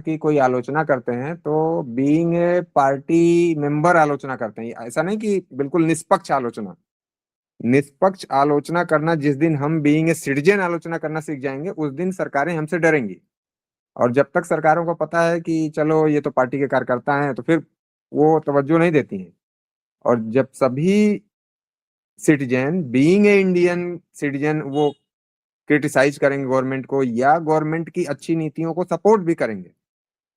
की कोई आलोचना करते हैं तो बीइंग ए पार्टी मेंबर आलोचना करते हैं, ऐसा नहीं कि बिल्कुल निष्पक्ष आलोचना। निष्पक्ष आलोचना करना जिस दिन हम बीइंग ए सिटीजन आलोचना करना सीख जाएंगे, उस दिन सरकारें हमसे डरेंगी। और जब तक सरकारों को पता है कि चलो ये तो पार्टी के कार्यकर्ता हैं, तो फिर वो तवज्जो नहीं देती हैं। और जब सभी citizen being a Indian citizen वो क्रिटिसाइज करेंगे गवर्नमेंट को, या गवर्नमेंट की अच्छी नीतियों को सपोर्ट भी करेंगे,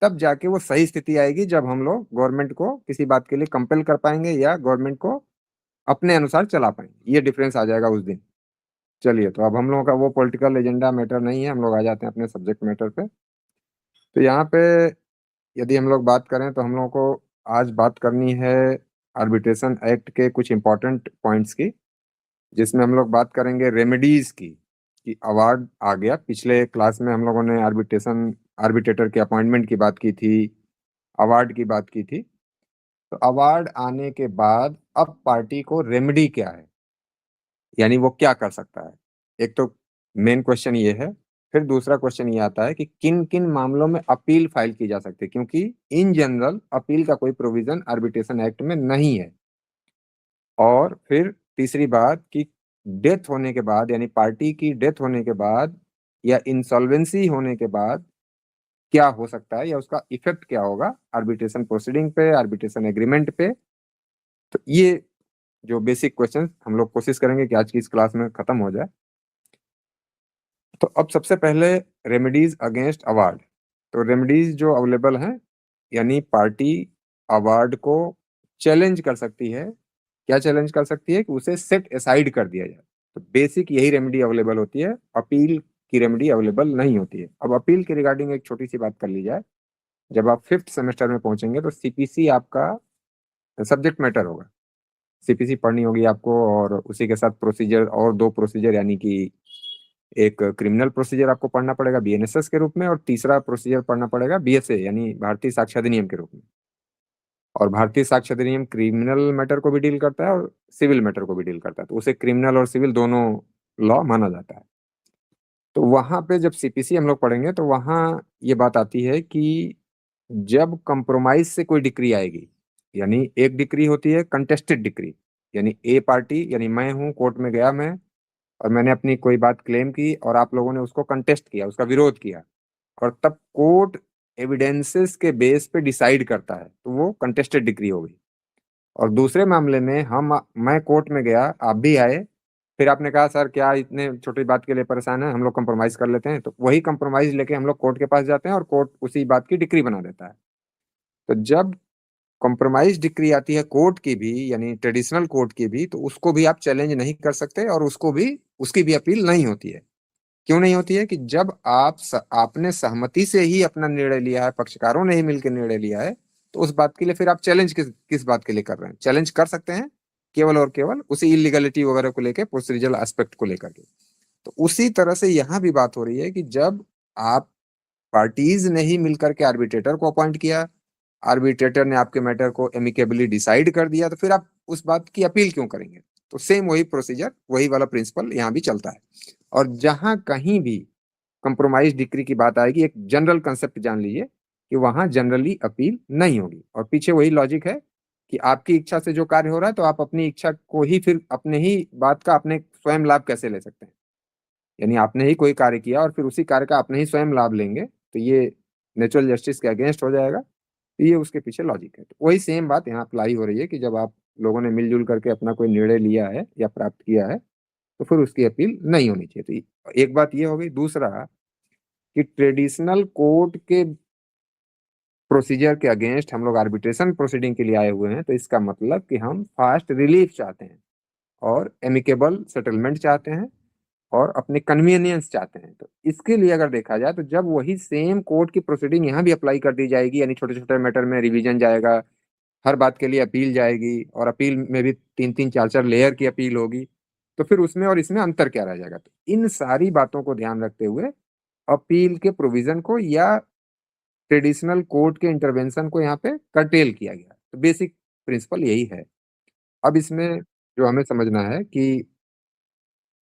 तब जाके वो सही स्थिति आएगी जब हम लोग गवर्नमेंट को किसी बात के लिए कंपेल कर पाएंगे या गवर्नमेंट को अपने अनुसार चला पाएंगे। ये डिफरेंस आ जाएगा उस दिन। चलिए, तो अब हम लोगों का वो पॉलिटिकल एजेंडा मैटर नहीं है, हम लोग आ जाते हैं अपने सब्जेक्ट मैटर पे। तो यहाँ पे यदि हम लोग बात करें तो हम लोगों को आज बात करनी है आर्बिट्रेशन एक्ट के कुछ इंपॉर्टेंट पॉइंट्स की, जिसमें हम लोग बात करेंगे रेमेडीज की। कि अवार्ड आ गया, पिछले क्लास में हम लोगों ने आर्बिट्रेटर के अपॉइंटमेंट की बात की थी, अवार्ड की बात की थी। तो अवार्ड आने के बाद अब पार्टी को रेमेडी क्या है, यानी वो क्या कर सकता है। एक तो मेन क्वेश्चन ये है। फिर दूसरा क्वेश्चन ये आता है कि किन किन मामलों में अपील फाइल की जा सकती है, क्योंकि इन जनरल अपील का कोई प्रोविजन आर्बिट्रेशन एक्ट में नहीं है। और फिर तीसरी बात कि डेथ होने के बाद, यानी पार्टी की डेथ होने के बाद या इंसॉल्वेंसी होने के बाद क्या हो सकता है, या उसका इफेक्ट क्या होगा आर्बिट्रेशन प्रोसीडिंग पे, आर्बिट्रेशन एग्रीमेंट पे। तो ये जो बेसिक क्वेश्चंस हम लोग कोशिश करेंगे कि आज की इस क्लास में खत्म हो जाए। तो अब सबसे पहले रेमेडीज अगेंस्ट अवार्ड। तो रेमेडीज जो अवेलेबल हैं, यानी पार्टी अवार्ड को चैलेंज कर सकती है। क्या चैलेंज कर सकती है? कि उसे सेट असाइड कर दिया जाए। तो बेसिक यही रेमेडी अवेलेबल होती है, अपील की रेमेडी अवेलेबल नहीं होती है। अब अपील के रिगार्डिंग एक छोटी सी बात कर ली जाए। जब आप फिफ्थ सेमेस्टर में पहुंचेंगे तो सीपीसी आपका सब्जेक्ट मैटर होगा। सीपीसी पढ़नी होगी आपको, और उसी के साथ प्रोसीजर, और दो प्रोसीजर, यानी कि एक क्रिमिनल प्रोसीजर आपको पढ़ना पड़ेगा बीएनएसएस के रूप में, और तीसरा प्रोसीजर पढ़ना पड़ेगा बीएसए यानी भारतीय साक्ष्य अधिनियम के रूप में। और भारतीय साक्ष्य अधिनियम क्रिमिनल मैटर को भी डील करता है और सिविल मैटर को भी डील करता है, तो उसे क्रिमिनल और सिविल दोनों लॉ माना जाता है। तो वहां पे जब सीपीसी हम लोग पढ़ेंगे तो वहां ये बात आती है कि जब कंप्रोमाइज से कोई डिक्री आएगी, यानी एक डिक्री होती है कंटेस्टेड डिक्री, यानी ए पार्टी, यानी मैं हूं, कोर्ट में गया मैं, और मैंने अपनी कोई बात क्लेम की और आप लोगों ने उसको कंटेस्ट किया, उसका विरोध किया, और तब कोर्ट एविडेंसेस के बेस पे डिसाइड करता है, तो वो कंटेस्टेड डिग्री हो गई। और दूसरे मामले में मैं कोर्ट में गया, आप भी आए, फिर आपने कहा सर क्या इतने छोटी बात के लिए परेशान है, हम लोग कंप्रोमाइज कर लेते हैं, तो वही कंप्रोमाइज लेके हम लोग कोर्ट के पास जाते हैं और कोर्ट उसी बात की डिक्री बना देता है। तो जब कॉम्प्रोमाइज डिक्री आती है कोर्ट की भी, यानी ट्रेडिशनल कोर्ट की भी, तो उसको भी आप चैलेंज नहीं कर सकते, और उसको भी, उसकी भी अपील नहीं होती है। क्यों नहीं होती है? कि जब आपने सहमति से ही अपना निर्णय लिया है, पक्षकारों ने ही मिलकर निर्णय लिया है, तो उस बात के लिए फिर आप चैलेंज किस बात के लिए कर रहे हैं? चैलेंज कर सकते हैं केवल और केवल उसी इलीगलिटी वगैरह को लेकर, प्रोसीजरल एस्पेक्ट को लेकर के। तो उसी तरह से यहाँ भी बात हो रही है कि जब आप पार्टीज ने ही मिलकर के आर्बिट्रेटर को अपॉइंट किया, आर्बिट्रेटर ने आपके मैटर को एमिकेबली डिसाइड कर दिया, तो फिर आप उस बात की अपील क्यों करेंगे? तो सेम वही प्रोसीजर, वही वाला प्रिंसिपल यहाँ भी चलता है। और जहां कहीं भी कंप्रोमाइज डिक्री की बात आएगी, एक जनरल कंसेप्ट जान लीजिए कि वहां जनरली अपील नहीं होगी। और पीछे वही लॉजिक है कि आपकी इच्छा से जो कार्य हो रहा है, तो आप अपनी इच्छा को ही फिर अपने ही बात का अपने स्वयं लाभ कैसे ले सकते हैं? यानी आपने ही कोई कार्य किया और फिर उसी कार्य का अपने ही स्वयं लाभ लेंगे, तो ये नेचुरल जस्टिस के अगेंस्ट हो जाएगा। तो ये उसके पीछे लॉजिक है। तो वही सेम बात यहाँ अप्लाई हो रही है कि जब आप लोगों ने मिलजुल करके अपना कोई निर्णय लिया है या प्राप्त किया है, तो फिर उसकी अपील नहीं होनी चाहिए। तो एक बात ये हो गई। दूसरा कि ट्रेडिशनल कोर्ट के प्रोसीजर के अगेंस्ट हम लोग आर्बिट्रेशन प्रोसीडिंग के लिए आए हुए हैं, तो इसका मतलब कि हम फास्ट रिलीफ चाहते हैं और एमिकेबल सेटलमेंट चाहते हैं और अपने कन्वीनियंस चाहते हैं। तो इसके लिए अगर देखा जाए, तो जब वही सेम कोर्ट की प्रोसीडिंग यहाँ भी अप्लाई कर दी जाएगी, यानी छोटे छोटे मैटर में रिवीजन जाएगा, हर बात के लिए अपील जाएगी, और अपील में भी तीन तीन चार चार लेयर की अपील होगी, तो फिर उसमें और इसमें अंतर क्या रह जाएगा? तो इन सारी बातों को ध्यान रखते हुए अपील के प्रोविजन को या ट्रेडिशनल कोर्ट के इंटरवेंशन को यहाँ पे कर्टेल किया गया। तो बेसिक प्रिंसिपल यही है। अब इसमें जो हमें समझना है कि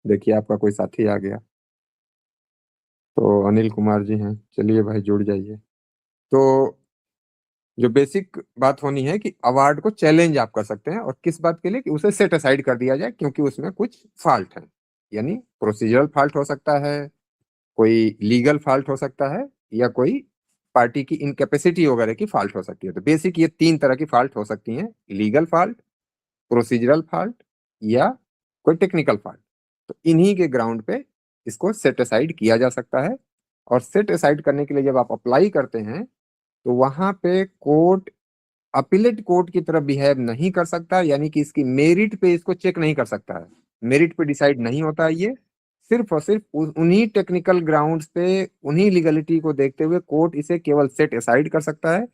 देखिए आपका कोई साथी आ गया, तो अनिल कुमार जी हैं, चलिए भाई जुड़ जाइए। तो जो बेसिक बात होनी है कि अवार्ड को चैलेंज आप कर सकते हैं, और किस बात के लिए, कि उसे सेट असाइड कर दिया जाए क्योंकि उसमें कुछ फॉल्ट है। यानी प्रोसीजरल फॉल्ट हो सकता है, कोई लीगल फॉल्ट हो सकता है, या कोई पार्टी की इनकैपेसिटी वगैरह की फॉल्ट हो सकती है। तो बेसिक ये तीन तरह की फॉल्ट हो सकती हैं: लीगल फॉल्ट, प्रोसीजरल फॉल्ट, या कोई टेक्निकल फॉल्ट। तो इन्हीं के ग्राउंड पे इसको सेट असाइड किया जा सकता है। और सेट असाइड करने के लिए जब आप अप्लाई करते हैं, तो वहां पे कोर्ट अपीलेट कोर्ट की तरफ बिहेव नहीं कर सकता, यानी कि इसकी मेरिट पे इसको चेक नहीं कर सकता है। मेरिट पे डिसाइड नहीं होता है ये। सिर्फ और सिर्फ उन्हीं टेक्निकल ग्राउंड्स पे, उन्हीं लीगलिटी को देखते हुए कोर्ट इसे केवल सेट असाइड कर सकता है।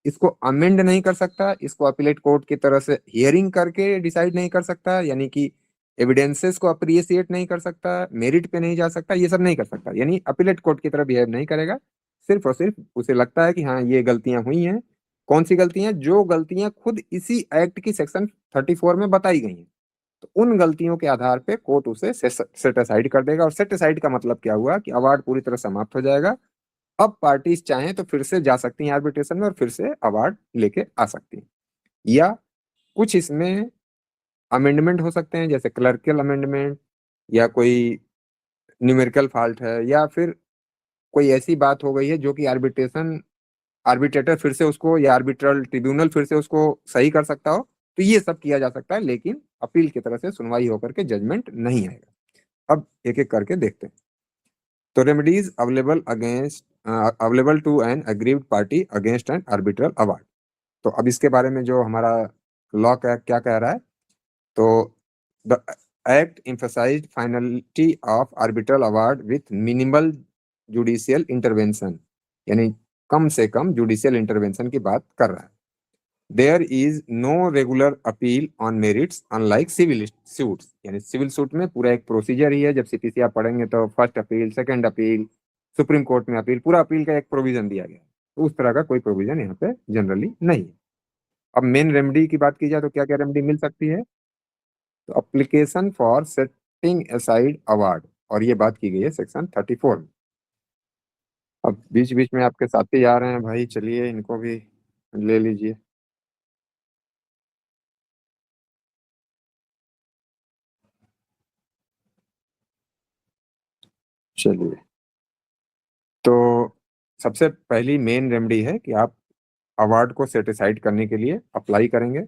इसको अमेंड नहीं कर सकता, इसको अपीलेट कोर्ट की तरह से हियरिंग करके डिसाइड नहीं कर सकता, यानी कि एविडेंसेस को अप्रिशिएट नहीं कर सकता, मेरिट पे नहीं जा सकता, ये सब नहीं कर सकता। यानी अपीलेट कोर्ट की तरह बिहेव नहीं करेगा। सिर्फ और सिर्फ उसे लगता है कि हाँ ये गलतियां हुई हैं। कौन सी गलतियां? जो गलतियां खुद इसी एक्ट की सेक्शन 34 में बताई गई हैं। तो उन गलतियों के आधार पे कोर्ट उसे सेट असाइड कर देगा। और सेट असाइड का मतलब क्या हुआ, कि अवार्ड पूरी तरह समाप्त हो जाएगा। अब पार्टीज चाहें तो फिर से जा सकती हैं आर्बिट्रेशन में और फिर से अवार्ड लेके आ सकती हैं। या कुछ इसमें अमेंडमेंट हो सकते हैं, जैसे क्लर्कल अमेंडमेंट, या कोई न्यूमेरिकल फॉल्ट है, या फिर कोई ऐसी बात हो गई है जो कि आर्बिट्रेटर फिर से उसको, या आर्बिट्रल ट्रिब्यूनल फिर से उसको सही कर सकता हो। तो ये सब किया जा सकता है, लेकिन अपील की तरह से सुनवाई होकर के जजमेंट नहीं आएगा। अब एक एक करके देखते हैं। तो remedies available to an aggrieved party against an arbitral award. तो अब इसके बारे में जो हमारा लॉ क्या कह रहा है, तो the act emphasized finality of arbitral award with minimal judicial intervention, यानी कम से कम जुडिशियल इंटरवेंशन की बात कर रहा है। There is no regular appeal on merits unlike civil suits, यानी सिविल सूट में पूरा एक प्रोसीजर ही है। जब सीपीसी आप पढ़ेंगे तो first appeal, second appeal, supreme court में अपील, पूरा अपील का एक प्रोविजन दिया गया है। तो उस तरह का कोई प्रोविजन यहाँ पे जनरली नहीं है। अब मेन रेमेडी की बात की जाए तो क्या क्या रेमेडी मिल सकती है? तो application for setting aside award, और ये बात की गई है सेक्शन 34 में। अब बीच बीच में आपके साथी आ रहे हैं भाई, चलिए इनको भी ले लीजिए। चलिए, तो सबसे पहली मेन रेमेडी है कि आप अवार्ड को सेटिसाइड करने के लिए अप्लाई करेंगे।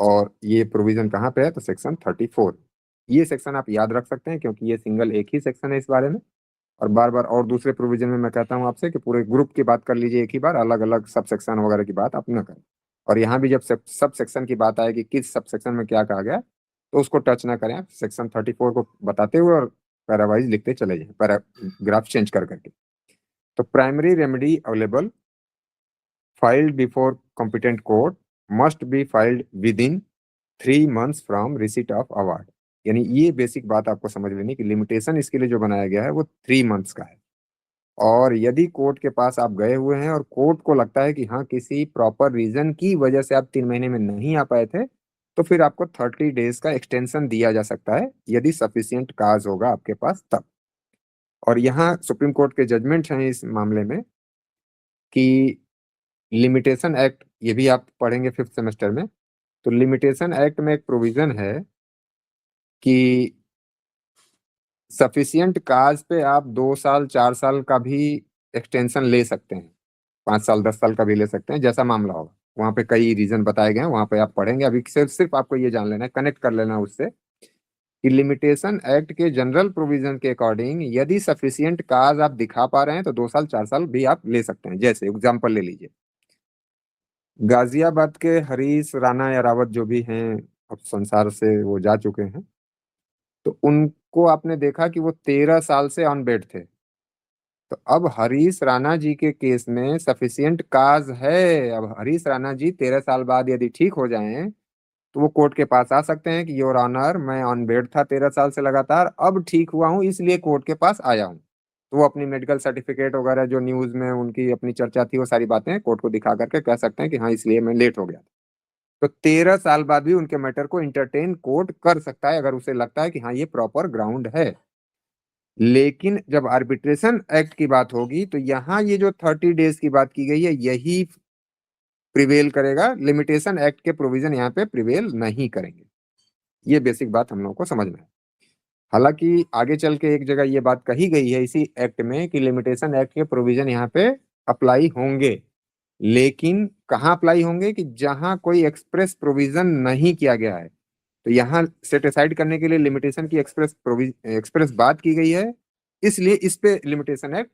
और ये प्रोविजन कहाँ पे है? तो सेक्शन 34। ये सेक्शन आप याद रख सकते हैं क्योंकि ये सिंगल एक ही सेक्शन है इस बारे में। और बार बार और दूसरे प्रोविजन में मैं कहता हूँ आपसे कि पूरे ग्रुप की बात कर लीजिए एक ही बार, अलग अलग सब सेक्शन वगैरह की बात आप न करें। और यहाँ भी जब सब सेक्शन की बात आए कि किस सब सेक्शन में क्या कहा गया, तो उसको टच ना करें। सेक्शन 34 को बताते हुए और पैरावाइज लिखते चले जाएं, पैराग्राफ चेंज कर करके। तो primary remedy available filed before competent court must be filed within 3 months from receipt of award। यानी ये बेसिक बात आपको समझ लेनी कि लिमिटेशन इसके लिए जो बनाया गया है वो 3 मंथ्स का है। और यदि कोर्ट के पास आप गए हुए हैं और कोर्ट को लगता है कि हाँ किसी प्रॉपर रीजन की वजह से आप 3 महीने में नहीं आ पाए थे, तो फिर आपको 30 डेज का एक्सटेंशन दिया जा सकता है, यदि सफिशियंट काज होगा आपके पास तब। और यहाँ सुप्रीम कोर्ट के जजमेंट हैं इस मामले में कि लिमिटेशन एक्ट, ये भी आप पढ़ेंगे फिफ्थ सेमेस्टर में। तो लिमिटेशन एक्ट में एक प्रोविजन है कि सफिशियंट काज पे आप 2 साल 4 साल का भी एक्सटेंशन ले सकते हैं, 5 साल 10 साल का भी ले सकते हैं, जैसा मामला होगा। वहाँ पे कई रीजन बताए गए हैं, वहाँ पे आप पढ़ेंगे। अभी सिर्फ सिर्फ आपको ये जान लेना है, कनेक्ट कर लेना उससे, कि लिमिटेशन एक्ट के जनरल प्रोविजन के अकॉर्डिंग यदि सफिशियंट काज आप दिखा पा रहे हैं तो 2 साल 4 साल भी आप ले सकते हैं। जैसे एग्जाम्पल ले लीजिए, गाजियाबाद के हरीश राणा या रावत जो भी हैं, अब संसार से वो जा चुके हैं, तो उनको आपने देखा कि वो 13 साल से ऑन बेड थे। तो अब हरीश राणा जी के केस में सफिशियंट काज है। अब हरीश राणा जी 13 साल बाद यदि ठीक हो जाएं, तो वो कोर्ट के पास आ सकते हैं कि योर ऑनर, मैं ऑन बेड था 13 साल से लगातार, अब ठीक हुआ हूँ इसलिए कोर्ट के पास आया हूँ। तो वो अपनी मेडिकल सर्टिफिकेट वगैरह जो न्यूज में उनकी अपनी चर्चा थी, वो सारी बातें कोर्ट को दिखा करके कह सकते हैं कि हाँ इसलिए मैं लेट हो गया। तो 13 साल बाद भी उनके मैटर को इंटरटेन कोर्ट कर सकता है, अगर उसे लगता है कि हाँ ये प्रॉपर ग्राउंड है। लेकिन जब आर्बिट्रेशन एक्ट की बात होगी तो यहाँ ये जो 30 डेज की बात की गई है यही प्रिवेल करेगा, लिमिटेशन एक्ट के प्रोविजन यहाँ पे प्रिवेल नहीं करेंगे। ये बेसिक बात हम लोगों को समझना है। हालांकि आगे चल के एक जगह ये बात कही गई है इसी एक्ट में कि लिमिटेशन एक्ट के प्रोविजन यहाँ पे अप्लाई होंगे, लेकिन कहाँ अप्लाई होंगे कि जहां कोई एक्सप्रेस प्रोविजन नहीं किया गया है। तो यहाँ सेट असाइड करने के लिए लिमिटेशन की एक्सप्रेस बात की गई है, इसलिए इस पे लिमिटेशन एक्ट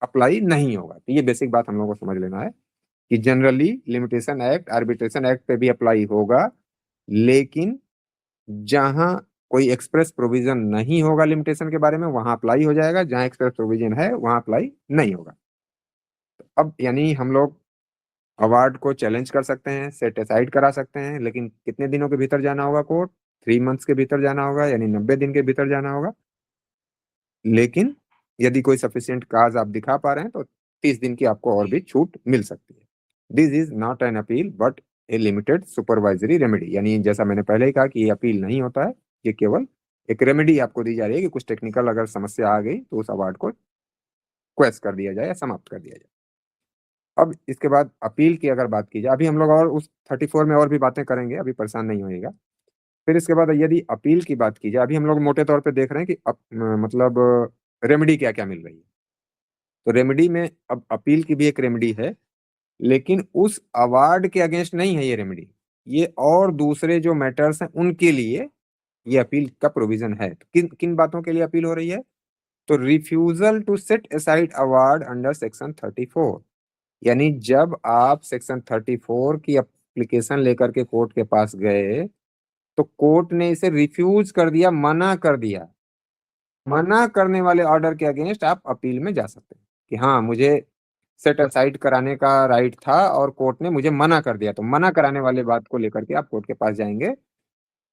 अप्लाई नहीं होगा। तो ये बेसिक बात हम लोगों को समझ लेना है कि generally limitation act arbitration act पे भी अप्लाई होगा, लेकिन जहां कोई एक्सप्रेस प्रोविजन नहीं होगा लिमिटेशन के बारे में वहां अप्लाई हो जाएगा, जहां एक्सप्रेस प्रोविजन है वहां अप्लाई नहीं होगा। तो अब यानी हम लोग अवार्ड को चैलेंज कर सकते हैं, सेट असाइड करा सकते हैं, लेकिन कितने दिनों के भीतर जाना होगा कोर्ट? 3 मंथ्स के भीतर जाना होगा, यानी 90 दिन के भीतर जाना होगा। लेकिन यदि कोई सफिशियंट काज आप दिखा पा रहे हैं तो 30 दिन की आपको और भी छूट मिल सकती है। This is not an appeal but A limited supervisory remedy, यानी जैसा मैंने पहले ही कहा कि ये अपील नहीं होता है, ये केवल एक रेमेडी आपको दी जा रही है कि कुछ टेक्निकल अगर समस्या आ गई तो उस अवार्ड को क्वेश कर दिया जाए या समाप्त कर दिया जाए। अब इसके बाद अपील की अगर बात की जाए, अभी हम लोग और उस 34 में और भी बातें करेंगे, अभी परेशान नहीं होइएगा। फिर इसके बाद यदि अपील की बात की जाए, अभी हम लोग मोटे तौर पे देख रहे हैं कि मतलब रेमेडी क्या क्या मिल रही है। तो रेमेडी में अब अपील की भी एक रेमेडी है, लेकिन उस अवार्ड के अगेंस्ट नहीं है ये रेमेडी, ये और दूसरे जो मैटर्स हैं उनके लिए ये अपील का प्रोविजन है। तो किन किन बातों के लिए अपील हो रही है? तो refusal to set aside award under section 34, यानी जब आप सेक्शन 34 की एप्लीकेशन लेकर के कोर्ट के पास गए तो कोर्ट ने इसे रिफ्यूज कर दिया, मना कर दिया। मना करने वाले ऑर्डर के अगेंस्ट आप अपील में जा सकते हैं कि हाँ मुझे सेट असाइड कराने का राइट था और कोर्ट ने मुझे मना कर दिया। तो मना कराने वाले बात को लेकर के आप कोर्ट के पास जाएंगे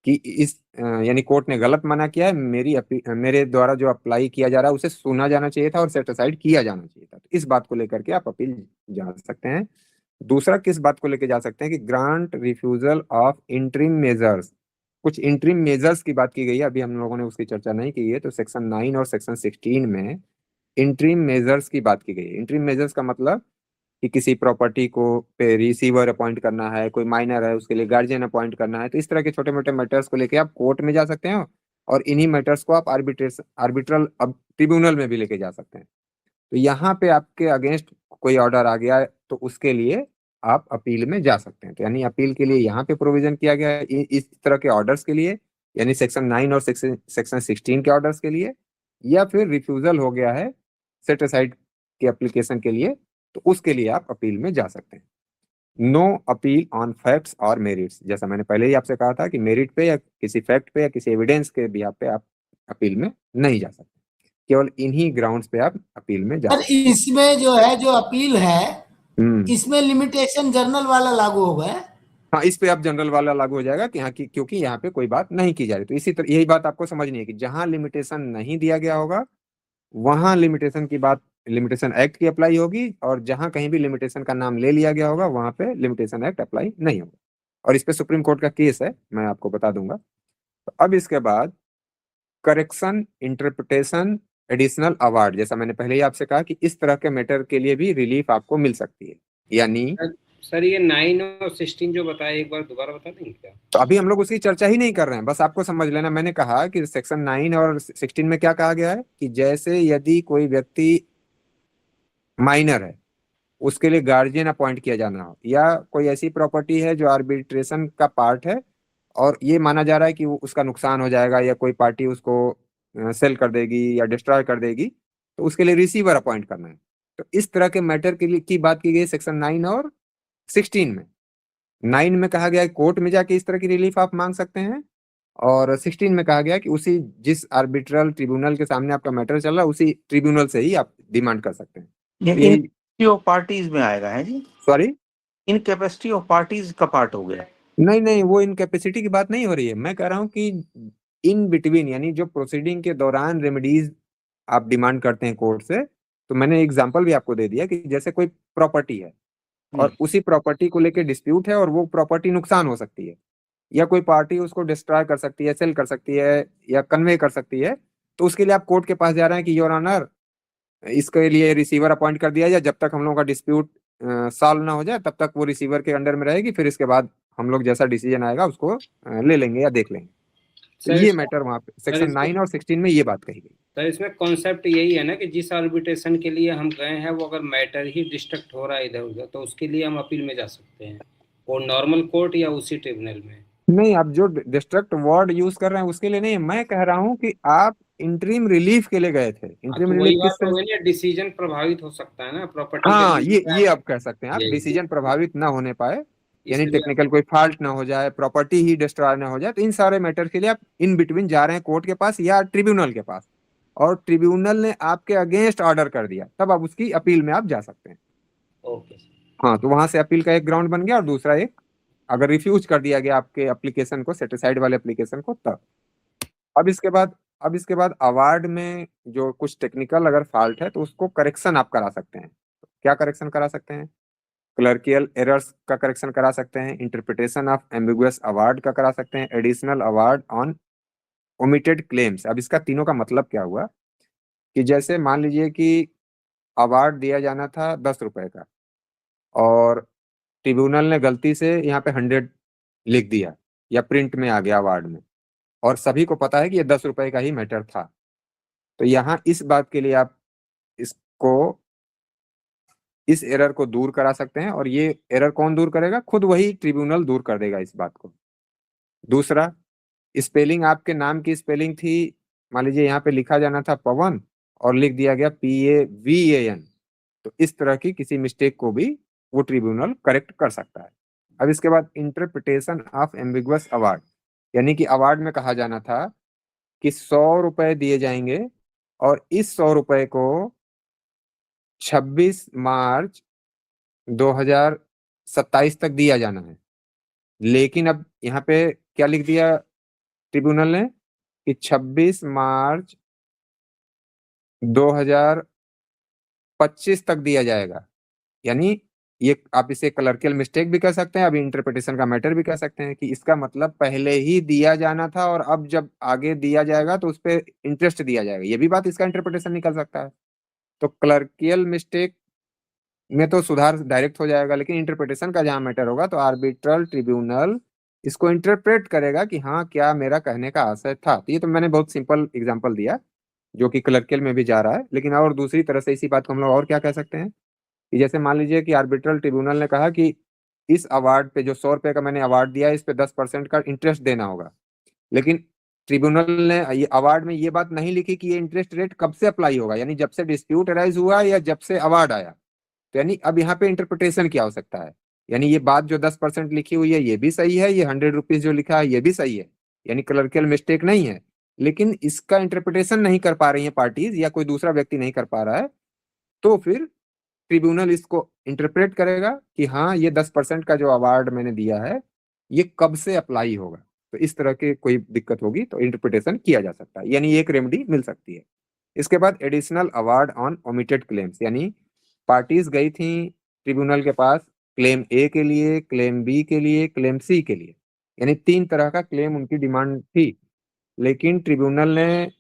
कि इस यानी कोर्ट ने गलत मना किया है, मेरे द्वारा जो अप्लाई किया जा रहा है उसे सुना जाना चाहिए था और सेट असाइड किया जाना चाहिए था। तो इस बात को लेकर के आप अपील जा सकते हैं। दूसरा किस बात को लेकर जा सकते हैं कि grant refusal of interim measures, कुछ इंटरिम मेजर्स की बात की गई है, अभी हम लोगों ने उसकी चर्चा नहीं की है। तो सेक्शन 9 और सेक्शन 16 में इंटरिम मेजर्स की बात की गई है। इंटरिम मेजर्स का मतलब कि किसी प्रॉपर्टी को पे रिसीवर अपॉइंट करना है, कोई माइनर है उसके लिए गार्जियन अपॉइंट करना है, तो इस तरह के छोटे मोटे मैटर्स को लेके आप कोर्ट में जा सकते हैं और इन्हीं मैटर्स को आप आर्बिट्रल अब ट्रिब्यूनल में भी लेके जा सकते हैं। तो यहाँ पे आपके अगेंस्ट कोई ऑर्डर आ गया है तो उसके लिए आप अपील में जा सकते हैं। तो यानी अपील के लिए यहाँ पे प्रोविजन किया गया है इस तरह के ऑर्डर्स के लिए, यानी सेक्शन 9 और सेक्शन 16 के ऑर्डर्स के लिए, या फिर रिफ्यूजल हो गया है सेट असाइड के एप्लीकेशन के लिए, तो उसके लिए आप अपील में जा सकते हैं। नो अपील ऑन फैक्ट्स और मेरिट्स, जैसा मैंने पहले ही आपसे कहा था कि मेरिट पे या किसी फैक्ट पे या किसी एविडेंस के बिहाफ पे आप अपील में नहीं जा सकते, केवल इन्हीं ग्राउंड्स पे आप अपील में जा सर सकते इसमें जो है जो अपील है हैं। इसमें लिमिटेशन जर्नल वाला लागू हो गया। हाँ, इस पे अब जनरल वाला लागू हो जाएगा कि यहाँ की, क्योंकि यहाँ पे कोई बात नहीं की जा रही। तो इसी तरह यही बात आपको समझनी है कि जहां लिमिटेशन नहीं दिया गया होगा वहां लिमिटेशन की बात लिमिटेशन एक्ट की अप्लाई होगी, और जहां कहीं भी लिमिटेशन का नाम ले लिया गया होगा वहां पे लिमिटेशन एक्ट अप्लाई नहीं होगा। और इस पे सुप्रीम कोर्ट का केस है, मैं आपको बता दूंगा। तो अब इसके बाद करेक्शन इंटरप्रिटेशन एडिशनल अवार्ड, जैसा मैंने पहले ही आपसे कहा कि इस तरह के मैटर के लिए भी रिलीफ आपको मिल सकती है। यानी सर ये 9 और 16 जो बताया एक बार दोबारा बता देंगे क्या? तो अभी हम लोग उसकी चर्चा ही नहीं कर रहे हैं, बस आपको समझ लेना। मैंने कहा कि सेक्शन 9 और 16 में क्या कहा गया है कि जैसे यदि कोई व्यक्ति माइनर है उसके लिए गार्जियन अपॉइंट किया जाना हो, या कोई ऐसी प्रॉपर्टी है जो आर्बिट्रेशन का पार्ट है और ये माना जा रहा है कि उसका नुकसान हो जाएगा या कोई पार्टी उसको सेल कर देगी या डिस्ट्रॉय कर देगी, तो उसके लिए रिसीवर अपॉइंट करना है। तो इस तरह के मैटर के लिए की बात की गई सेक्शन 9 और 16 में। 9 में कहा गया है कोर्ट में जाके इस तरह की रिलीफ आप मांग सकते हैं, और 16 में कहा गया कि उसी जिस आर्बिट्रल ट्रिब्यूनल के सामने आपका मैटर चल रहा है उसी ट्रिब्यूनल से ही आप डिमांड कर सकते हैं। ये इन ऑफ पार्टीज में आएगा है जी? Sorry, in capacity of parties का पार्ट हो गया? नहीं नहीं, वो इन कैपेसिटी की बात नहीं हो रही है। मैं कह रहा हूँ कि इन बिटवीन, यानी जो प्रोसीडिंग के दौरान रेमेडीज आप डिमांड करते हैं कोर्ट से, तो मैंने एग्जांपल भी आपको दे दिया कि जैसे कोई प्रॉपर्टी है और उसी प्रॉपर्टी को लेके डिस्प्यूट है और वो प्रॉपर्टी नुकसान हो सकती है, या कोई पार्टी उसको डिस्ट्रॉय कर सकती है, सेल कर सकती है या कन्वे कर सकती है, तो उसके लिए आप कोर्ट के पास जा रहे हैं कि योर ऑनर इसके लिए रिसीवर अपॉइंट कर दिया जाए, जब तक हम लोगों का डिस्प्यूट सॉल्व ना हो जाए तब तक वो रिसीवर के अंडर में रहेगी, फिर इसके बाद हम लोग जैसा डिसीजन आएगा उसको ले लेंगे या देख लेंगे। तो सर ये इसमें- मैटर वहां पे सर सेक्शन इसमें- 9 और 16 में ये बात कही गई। सर इसमें कॉन्सेप्ट यही है ना कि जिस आर्बिट्रेशन के लिए हम गए हैं वो अगर मैटर ही डिस्ट्रक्ट हो रहा है इधर उधर, तो उसके लिए हम अपील में जा सकते हैं, वो नॉर्मल कोर्ट या उसी ट्रिब्यूनल में। नहीं, आप जो डिस्ट्रक्ट वर्ड यूज कर रहे हैं उसके लिए नहीं, मैं कह रहा हूं कि आप इंटरिम रिलीफ के लिए गए थे। इंटरिम तो रिलीफ वही किस बात हो सेंस? गई ना, डिसीजन प्रभावित हो सकता है ना प्रॉपर्टी हाँ, के ये आप कह सकते हैं, आप यही- डिसीजन प्रभावित ना होने पाए, यानी इसलिए टेक्निकल कोई फॉल्ट ना हो जाए, प्रॉपर्टी ही डिस्ट्रॉय ना हो जाए, तो इन सारे मैटर के लिए आप इन बिटवीन जा रहे हैं कोर्ट के पास या ट्रिब्यूनल के पास, और ट्रिब्यूनल ने आपके अगेंस्ट ऑर्डर कर दिया, तब आप उसकी अपील में आप जा सकते हैं। ओके हाँ, तो वहां से अपील का एक ग्राउंड बन गया, और दूसरा एक अगर रिफ्यूज कर दिया गया आपके एप्लीकेशन को, सेटिसाइड वाले एप्लीकेशन को, तब। अब इसके बाद अवार्ड में जो कुछ टेक्निकल अगर फॉल्ट है तो उसको करेक्शन आप करा सकते हैं। क्या करेक्शन करा सकते हैं? क्लर्कियल एरर्स का करेक्शन करा सकते हैं, इंटरप्रिटेशन ऑफ एम्बिगुअस अवार्ड का करा सकते हैं, additional award on omitted claims. अब इसका तीनों का मतलब क्या हुआ कि जैसे मान लीजिए कि अवार्ड दिया जाना था 10 रुपए का, और ट्रिब्यूनल ने गलती से यहाँ पे 100 लिख दिया या प्रिंट में आ गया अवार्ड में, और सभी को पता है कि ये 10 रुपए का ही मैटर था। तो यहाँ इस बात के लिए आप इसको इस एरर को दूर करा सकते हैं, और ये एरर कौन दूर करेगा? खुद वही ट्रिब्यूनल दूर कर देगा इस बात को। दूसरा, स्पेलिंग, आपके नाम की स्पेलिंग थी, मान लीजिए यहाँ पे लिखा जाना था पवन और लिख दिया गया PAVAN, तो इस तरह की किसी मिस्टेक को भी वो ट्रिब्यूनल करेक्ट कर सकता है। अब इसके बाद इंटरप्रिटेशन ऑफ एम्बिगुअस अवार्ड, यानी कि अवार्ड में कहा जाना था कि 100 रुपए दिए जाएंगे, और इस 100 रुपए को 26 मार्च 2027 तक दिया जाना है। लेकिन अब यहाँ पे क्या लिख दिया ट्रिब्यूनल ने कि 26 मार्च 2025 तक दिया जाएगा। यानी ये आप इसे क्लर्कियल मिस्टेक भी कह सकते हैं, अभी इंटरप्रिटेशन का मैटर भी कह सकते हैं कि इसका मतलब पहले ही दिया जाना था, और अब जब आगे दिया जाएगा तो उस पर इंटरेस्ट दिया जाएगा, ये भी बात इसका इंटरप्रिटेशन निकल सकता है। तो क्लर्कियल मिस्टेक में तो सुधार डायरेक्ट हो जाएगा, लेकिन इंटरप्रिटेशन का जहां मैटर होगा तो आर्बिट्रल ट्रिब्यूनल इसको इंटरप्रेट करेगा कि हाँ, क्या मेरा कहने का आशय था। तो ये तो मैंने बहुत सिंपल एग्जांपल दिया जो कि क्लर्कियल में भी जा रहा है, लेकिन और दूसरी तरह से इसी बात को हम लोग और क्या कह सकते हैं कि जैसे मान लीजिए कि आर्बिट्रल ट्रिब्यूनल ने कहा कि इस अवार्ड पे जो 100 रुपए का मैंने अवार्ड दिया है, इस पे 10% का इंटरेस्ट देना होगा, लेकिन ट्रिब्यूनल ने ये अवार्ड में ये बात नहीं लिखी कि ये इंटरेस्ट रेट कब से अप्लाई होगा, यानी जब से डिस्प्यूट अराइज हुआ या जब से अवार्ड आया। तो यानी अब यहाँ पे इंटरप्रिटेशन क्या हो सकता है? यानी ये बात जो 10% लिखी हुई है ये भी सही है, ये 100 रुपीज जो लिखा है ये भी सही है, यानी क्लर्कियल मिस्टेक नहीं है, लेकिन इसका इंटरप्रिटेशन नहीं कर पा रही है पार्टीज, या कोई दूसरा व्यक्ति नहीं कर पा रहा है, तो फिर ट्रिब्यूनल इसको इंटरप्रेट करेगा कि हाँ, ये 10% का जो अवार्ड मैंने दिया है ये कब से अप्लाई होगा। तो इस तरह की कोई दिक्कत होगी तो इंटरप्रिटेशन किया जा सकता है, यानी एक रेमेडी मिल सकती है। इसके बाद additional award on omitted claims, यानी पार्टीज गई थी ट्रिब्यूनल के पास क्लेम ए के लिए, क्लेम बी के लिए, क्लेम सी के लिए, यानी 3 तरह का क्लेम उनकी डिमांड थी, लेकिन ट्रिब्यूनल ने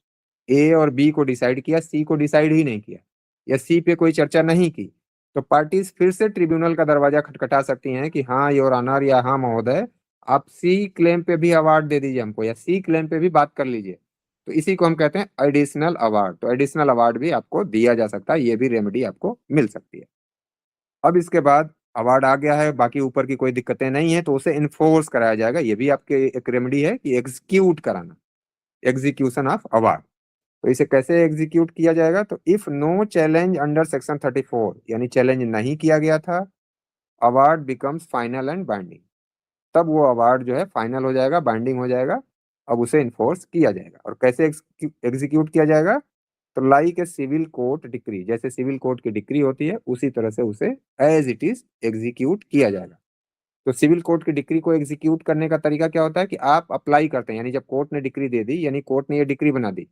ए और बी को डिसाइड किया, सी को डिसाइड ही नहीं किया, या सी पे कोई चर्चा नहीं की। तो पार्टीज फिर से ट्रिब्यूनल का दरवाजा खटखटा सकती हैं कि हाँ योर ऑनर या हाँ महोदय, आप सी क्लेम पे भी अवार्ड दे दीजिए हमको, या सी क्लेम पे भी बात कर लीजिए। तो इसी को हम कहते हैं एडिशनल अवार्ड। तो एडिशनल अवार्ड भी आपको दिया जा सकता है, ये भी रेमेडी आपको मिल सकती है। अब इसके बाद अवार्ड आ गया है, बाकी ऊपर की कोई दिक्कतें नहीं है, तो उसे इन्फोर्स कराया जाएगा, ये भी आपके एक रेमेडी है कि एग्जीक्यूट कराना, एग्जीक्यूशन ऑफ अवार्ड। तो इसे कैसे एग्जीक्यूट किया जाएगा? तो if no challenge under section 34, यानी चैलेंज नहीं किया गया था, award becomes final and binding, तब वो अवार्ड जो है फाइनल हो जाएगा, बाइंडिंग हो जाएगा, अब उसे इन्फोर्स किया जाएगा। और कैसे एग्जीक्यूट किया जाएगा? तो like a civil court decree, जैसे सिविल कोर्ट की डिक्री होती है उसी तरह से उसे एज इट इज एग्जीक्यूट किया जाएगा। तो सिविल कोर्ट की डिक्री को एग्जीक्यूट करने का तरीका क्या होता है कि आप अप्लाई करते हैं, यानी जब कोर्ट ने डिक्री दे दी, यानी कोर्ट ने ये डिक्री बना दी,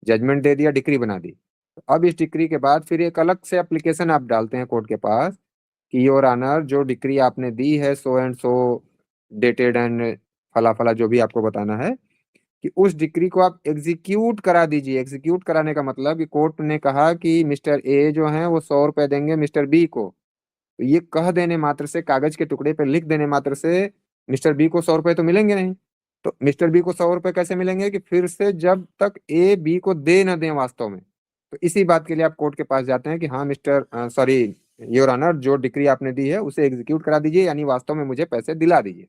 जजमेंट दे दिया, डिक्री बना दी, तो अब इस डिक्री के बाद फिर एक अलग से एप्लीकेशन आप डालते हैं कोर्ट के पास कि योर ऑनर, जो डिक्री आपने दी है so and so dated and फला फला जो भी आपको बताना है, कि उस डिक्री को आप एग्जीक्यूट करा दीजिए। एग्जीक्यूट कराने का मतलब कि कोर्ट ने कहा कि मिस्टर ए जो है वो 100 रुपए देंगे मिस्टर बी को, तो ये कह देने मात्र से, कागज के टुकड़े पे लिख देने मात्र से मिस्टर बी को 100 रुपए तो मिलेंगे नहीं। तो मिस्टर बी को 100 रुपए कैसे मिलेंगे कि फिर से जब तक ए बी को दे न दे वास्तव में। तो इसी बात के लिए आप कोर्ट के पास जाते हैं कि हाँ मिस्टर सॉरी योर ऑनर, जो डिक्री आपने दी है उसे एग्जीक्यूट करा दीजिए, यानी वास्तव में मुझे पैसे दिला दीजिए।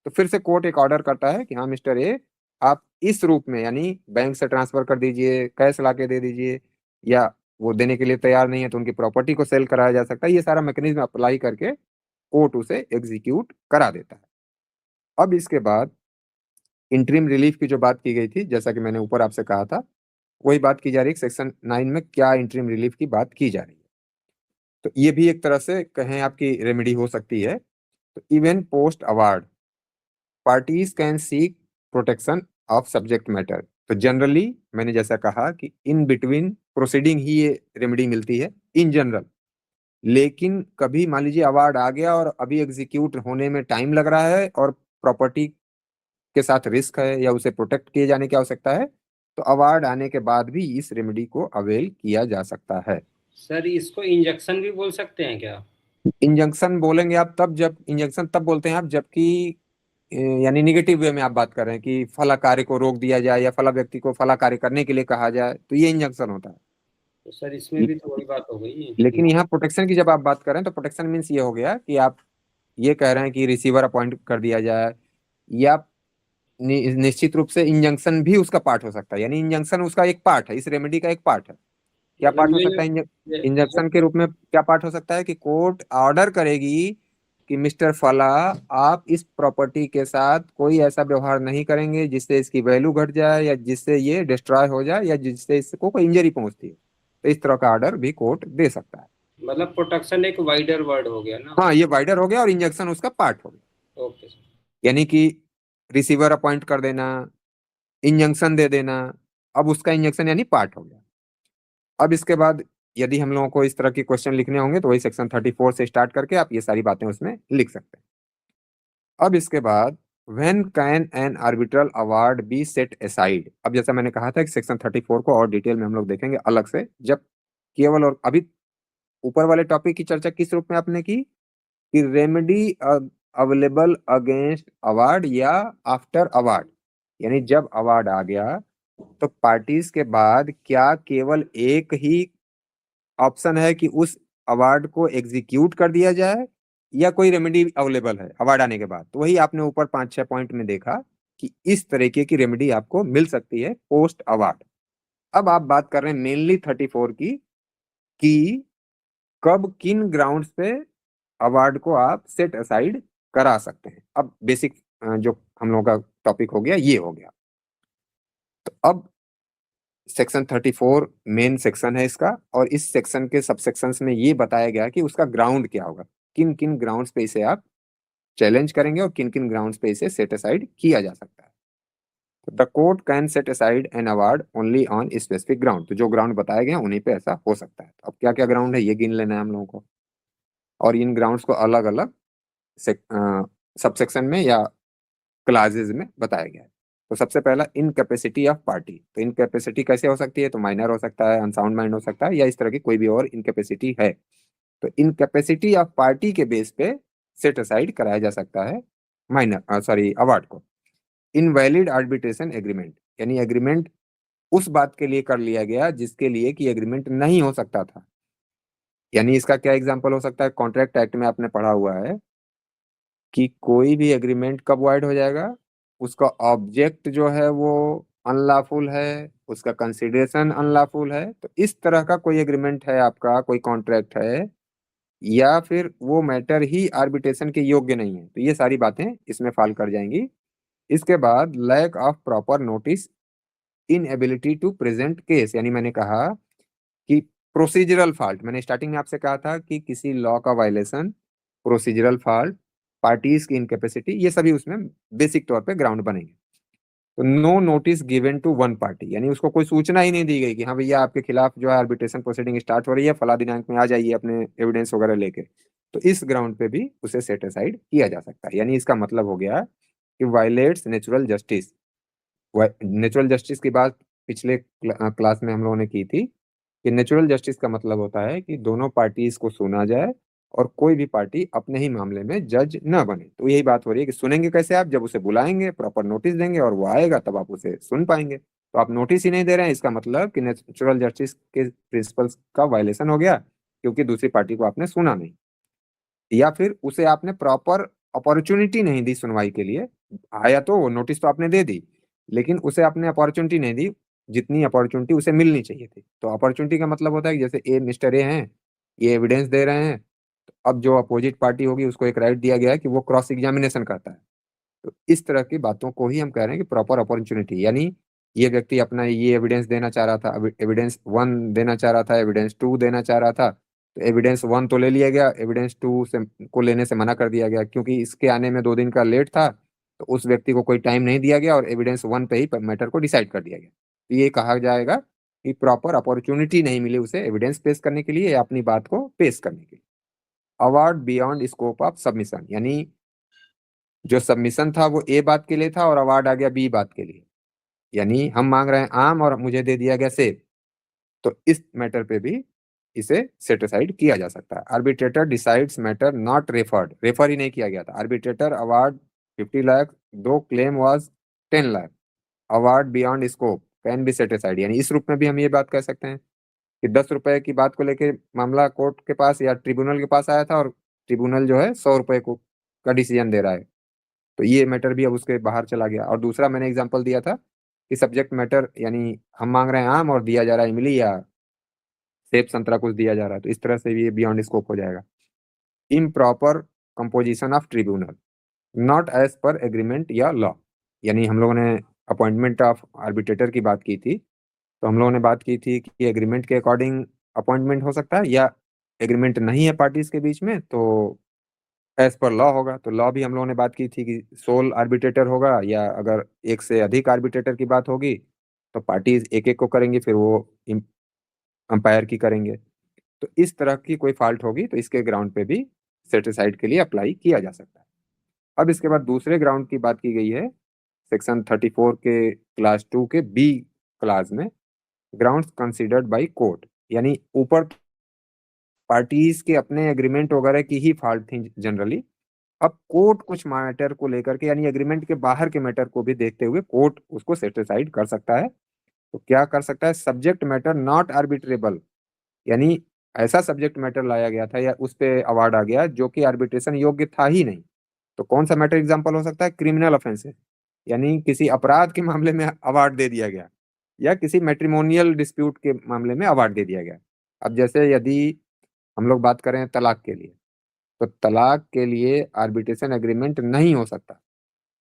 तो फिर से कोर्ट एक ऑर्डर करता है कि हाँ मिस्टर ए, आप इस रूप में, यानी बैंक से ट्रांसफर कर दीजिए, कैश ला के दे दीजिए, या वो देने के लिए तैयार नहीं है तो उनकी प्रॉपर्टी को सेल कराया जा सकता है। ये सारा मैकेनिज्म अप्लाई करके कोर्ट उसे एग्जीक्यूट करा देता है। अब इसके बाद इंटरिम रिलीफ की जो बात की गई थी, जैसा कि मैंने ऊपर आपसे कहा था, वही बात की जा रही है सेक्शन 9 में, क्या इंटरिम रिलीफ की बात की जा रही है। तो ये भी एक तरह से कहें आपकी रेमेडी हो सकती है। तो even post award parties can seek protection of subject matter. तो जनरली मैंने जैसा कहा कि इन बिटवीन प्रोसीडिंग ही ये रेमेडी मिलती है इन जनरल। लेकिन कभी मान लीजिए अवार्ड आ गया और अभी एग्जीक्यूट होने में टाइम लग रहा है और प्रॉपर्टी के साथ रिस्क है या उसे प्रोटेक्ट किए जाने की आवश्यकता है, तो अवार्ड आने के बाद भी इस रेमेडी को अवेल किया जा सकता है। सर इसको इंजेक्शन भी बोल सकते हैं क्या? इंजंक्शन बोलेंगे आप तब, जब इंजंक्शन तब बोलते हैं आप जबकि यानी निगेटिव वे में आप बात कर रहे हैं कि फला कार्य को रोक दिया जाए या फला व्यक्ति को फला कार्य करने के लिए कहा जाए, तो ये इंजंक्शन होता है। तो सर इसमें भी तो वही बात हो गई। लेकिन यहाँ प्रोटेक्शन की जब आप बात कर रहे हैं तो प्रोटेक्शन मीन्स ये हो गया कि आप ये कह रहे हैं कि रिसीवर अपॉइंट कर दिया जाए, या निश्चित रूप से इंजंक्शन भी उसका पार्ट हो सकता है। यानी इंजंक्शन उसका एक पार्ट है, इस रेमेडी का एक पार्ट है। क्या पार्ट हो सकता है इंजंक्शन के रूप में? क्या पार्ट हो सकता है कि कोर्ट ऑर्डर करेगी कि मिस्टर फला, आप इस प्रॉपर्टी के साथ कोई ऐसा व्यवहार नहीं करेंगे जिससे इसकी वैल्यू घट जाए या जिससे ये डिस्ट्रॉय हो जाए या जिससे इसको कोई इंजरी पहुंचती है। तो इस तरह का ऑर्डर भी कोर्ट दे सकता है। मतलब प्रोटेक्शन एक वाइडर वर्ड हो गया ना? हाँ, ये वाइडर हो गया और इंजेक्शन उसका पार्ट हो गया। Okay sir. यानी कि रिसीवर अपॉइंट कर देना, इंजंक्शन दे देना, अब उसका इंजेक्शन यानी पार्ट हो गया। अब इसके बाद यदि हम लोगों को इस तरह के क्वेश्चन लिखने होंगे तो वही सेक्शन 34 से स्टार्ट करके आप ये सारी बातें उसमें लिख सकते हैं। अब इसके बाद when can an arbitral award be set aside. अब जैसा मैंने कहा था कि सेक्शन 34 को और डिटेल में हम लोग देखेंगे अलग से, जब केवल और अभी ऊपर वाले टॉपिक की चर्चा किस रूप में आपने की कि रेमेडी अवेलेबल अगेंस्ट अवार्ड या आफ्टर अवार्ड, यानी जब अवार्ड आ गया तो पार्टीज के बाद क्या केवल एक ही ऑप्शन है कि उस अवार्ड को एग्जीक्यूट कर दिया जाए या कोई रेमेडी अवेलेबल है अवार्ड आने के बाद। तो वही आपने ऊपर 5-6 पॉइंट में देखा कि इस तरीके की रेमेडी आपको मिल सकती है पोस्ट अवार्ड। अब आप बात कर रहे हैं मेनली 34 की कि कब किन ग्राउंड्स पे अवार्ड को आप सेट असाइड करा सकते हैं। अब बेसिक जो हम लोगों का टॉपिक हो गया ये हो गया। तो अब सेक्शन 34 मेन सेक्शन है इसका, और इस सेक्शन के सब सेक्शंस में ये बताया गया कि उसका ग्राउंड क्या होगा, किन किन ग्राउंड्स पे इसे आप चैलेंज करेंगे और किन किन ग्राउंड्स पे इसे सेट असाइड किया जा सकता है। The court can set aside an award only on specific ground. तो जो ग्राउंड बताए गए हैं उन्हीं पे ऐसा हो सकता है। अब क्या क्या ग्राउंड है ये गिन लेना है हम लोगों को, और इन ग्राउंड्स को अलग अलग सब सेक्शन में या क्लासेज में बताया गया है। तो सबसे पहला इनकैपेसिटी ऑफ पार्टी। तो इनकैपेसिटी कैसे हो सकती है? तो माइनर हो सकता है, अनसाउंड माइंड हो सकता है, या इस तरह की कोई भी और इनकैपेसिटी है। तो इनकैपेसिटी ऑफ पार्टी के बेस पे सेट असाइड कराया जा सकता है अवार्ड को। इनवैलिड आर्बिट्रेशन एग्रीमेंट, यानी एग्रीमेंट उस बात के लिए कर लिया गया जिसके लिए कि एग्रीमेंट नहीं हो सकता था। यानी इसका क्या एग्जांपल हो सकता है? कॉन्ट्रैक्ट एक्ट में आपने पढ़ा हुआ है कि कोई भी एग्रीमेंट कब वाइड हो जाएगा, उसका ऑब्जेक्ट जो है वो अनलॉफुल है, उसका कंसिडरेशन अनलॉफुल है। तो इस तरह का कोई एग्रीमेंट है आपका, कोई कॉन्ट्रैक्ट है, या फिर वो मैटर ही आर्बिट्रेशन के योग्य नहीं है, तो ये सारी बातें इसमें फॉल कर जाएंगी। इसके बाद lack of proper notice, inability to present case, यानी मैंने कहा कि प्रोसीजरल फॉल्ट, मैंने स्टार्टिंग में आपसे कहा था कि किसी लॉ का वायलेशन, प्रोसीजरल फॉल्ट, पार्टीज की इनकैपेसिटी, ये सभी उसमें बेसिक तौर पे ग्राउंड बनेंगे। तो no notice given to one party, यानी उसको कोई सूचना ही नहीं दी गई कि हाँ भैया आपके खिलाफ जो है आर्बिट्रेशन प्रोसीडिंग स्टार्ट हो रही है, फला दिनांक में आ जाइए अपने एविडेंस वगैरह लेके। तो इस ग्राउंड पे भी उसे सेट असाइड किया जा सकता है। यानी इसका मतलब हो गया कि violets natural justice, natural justice की बात पिछले क्लास में हम लोगों ने की थी कि नेचुरल जस्टिस का मतलब होता है कि दोनों पार्टीज को सुना जाए और कोई भी पार्टी अपने ही मामले में जज न बने। तो यही बात हो रही है कि सुनेंगे कैसे आप, जब उसे बुलाएंगे, प्रॉपर नोटिस देंगे और वो आएगा तब आप उसे सुन पाएंगे। तो आप नोटिस ही नहीं दे रहे हैं, इसका मतलब कि नेचुरल जस्टिस के प्रिंसिपल्स का वायलेशन हो गया, क्योंकि दूसरी पार्टी को आपने सुना नहीं, या फिर उसे आपने प्रॉपर अपॉर्चुनिटी नहीं दी सुनवाई के लिए। आया तो नोटिस तो आपने दे दी, लेकिन उसे आपने अपॉर्चुनिटी नहीं दी जितनी अपॉर्चुनिटी उसे मिलनी चाहिए थी। तो अपॉर्चुनिटी का मतलब होता है कि जैसे मिस्टर ए हैं, ये एविडेंस दे रहे हैं, तो अब जो अपोजिट पार्टी होगी उसको एक राइट दिया गया है कि वो क्रॉस एग्जामिनेशन करता है। तो इस तरह की बातों को ही हम कह रहे हैं कि प्रॉपर अपॉर्चुनिटी, यानी ये व्यक्ति अपना ये एविडेंस देना चाह रहा था, एविडेंस 1 देना चाह रहा था, एविडेंस 2 देना चाह रहा था, तो एविडेंस 1 तो ले लिया गया, एविडेंस 2 से को लेने से मना कर दिया गया क्योंकि इसके आने में 2 दिन का लेट था। तो उस व्यक्ति को कोई टाइम नहीं दिया गया और एविडेंस 1 पे ही मैटर को डिसाइड कर दिया गया। तो ये कहा जाएगा कि प्रॉपर अपॉर्चुनिटी नहीं मिली उसे एविडेंस पेश करने के लिए या अपनी बात को पेश करने के लिए। Award beyond scope of submission, यानी जो सबमिशन था वो ए बात के लिए था और अवार्ड आ गया बी बात के लिए। यानी हम मांग रहे हैं आम और मुझे दे दिया गया सेब, तो इस मैटर पे भी इसे सेट असाइड किया जा सकता है। Arbitrator decides matter not referred, refer ही नहीं किया गया था। Arbitrator award 50 lakh, though claim was 10 lakh, award beyond scope can be set aside. यानी इस रूप में भी हम ये बात कह सकते हैं कि 10 रुपए की बात को लेकर मामला कोर्ट के पास या ट्रिब्यूनल के पास आया था और ट्रिब्यूनल जो है 100 रुपए को का डिसीजन दे रहा है, तो ये मैटर भी अब उसके बाहर चला गया। और दूसरा मैंने एग्जांपल दिया था कि सब्जेक्ट मैटर, यानी हम मांग रहे हैं आम और दिया जा रहा है इमली या सेब संतरा कुछ दिया जा रहा है, तो इस तरह से भी ये बियॉन्ड स्कोप हो जाएगा। Improper composition of tribunal not as per agreement या लॉ, यानी हम लोगों ने अपॉइंटमेंट ऑफ आर्बिट्रेटर की बात की थी, तो हम लोगों ने बात की थी कि एग्रीमेंट के अकॉर्डिंग अपॉइंटमेंट हो सकता है या एग्रीमेंट नहीं है पार्टीज के बीच में तो एज पर लॉ होगा। तो लॉ भी हम लोगों ने बात की थी कि सोल आर्बिट्रेटर होगा या अगर एक से अधिक आर्बिट्रेटर की बात होगी तो पार्टीज एक एक को करेंगी, फिर वो अंपायर की करेंगे। तो इस तरह की कोई फॉल्ट होगी तो इसके ग्राउंड पे भी सेटिसाइड के लिए अप्लाई किया जा सकता है। अब इसके बाद दूसरे ग्राउंड की बात की गई है सेक्शन 34 के क्लास 2 के बी क्लास में, ग्राउंड्स कंसिडर्ड बाय कोर्ट, यानी ऊपर पार्टीज के अपने एग्रीमेंट वगैरह की ही फॉल्ट थी जनरली। अब कोर्ट कुछ मैटर को लेकर के, यानी एग्रीमेंट के बाहर के मैटर को भी देखते हुए कोर्ट उसको सेटिसाइड कर सकता है। तो क्या कर सकता है, सब्जेक्ट मैटर नॉट आर्बिट्रेबल, यानी ऐसा सब्जेक्ट मैटर लाया गया था या उस पे अवार्ड आ गया जो कि आर्बिट्रेशन योग्य था ही नहीं। तो कौन सा मैटर एग्जांपल हो सकता है, क्रिमिनल ऑफेंसेस, यानी किसी अपराध के मामले में अवार्ड दे दिया गया या किसी मैट्रिमोनियल डिस्प्यूट के मामले में अवार्ड दे दिया गया। अब जैसे यदि हम लोग बात करें तलाक के लिए, तो तलाक के लिए आर्बिट्रेशन एग्रीमेंट नहीं हो सकता,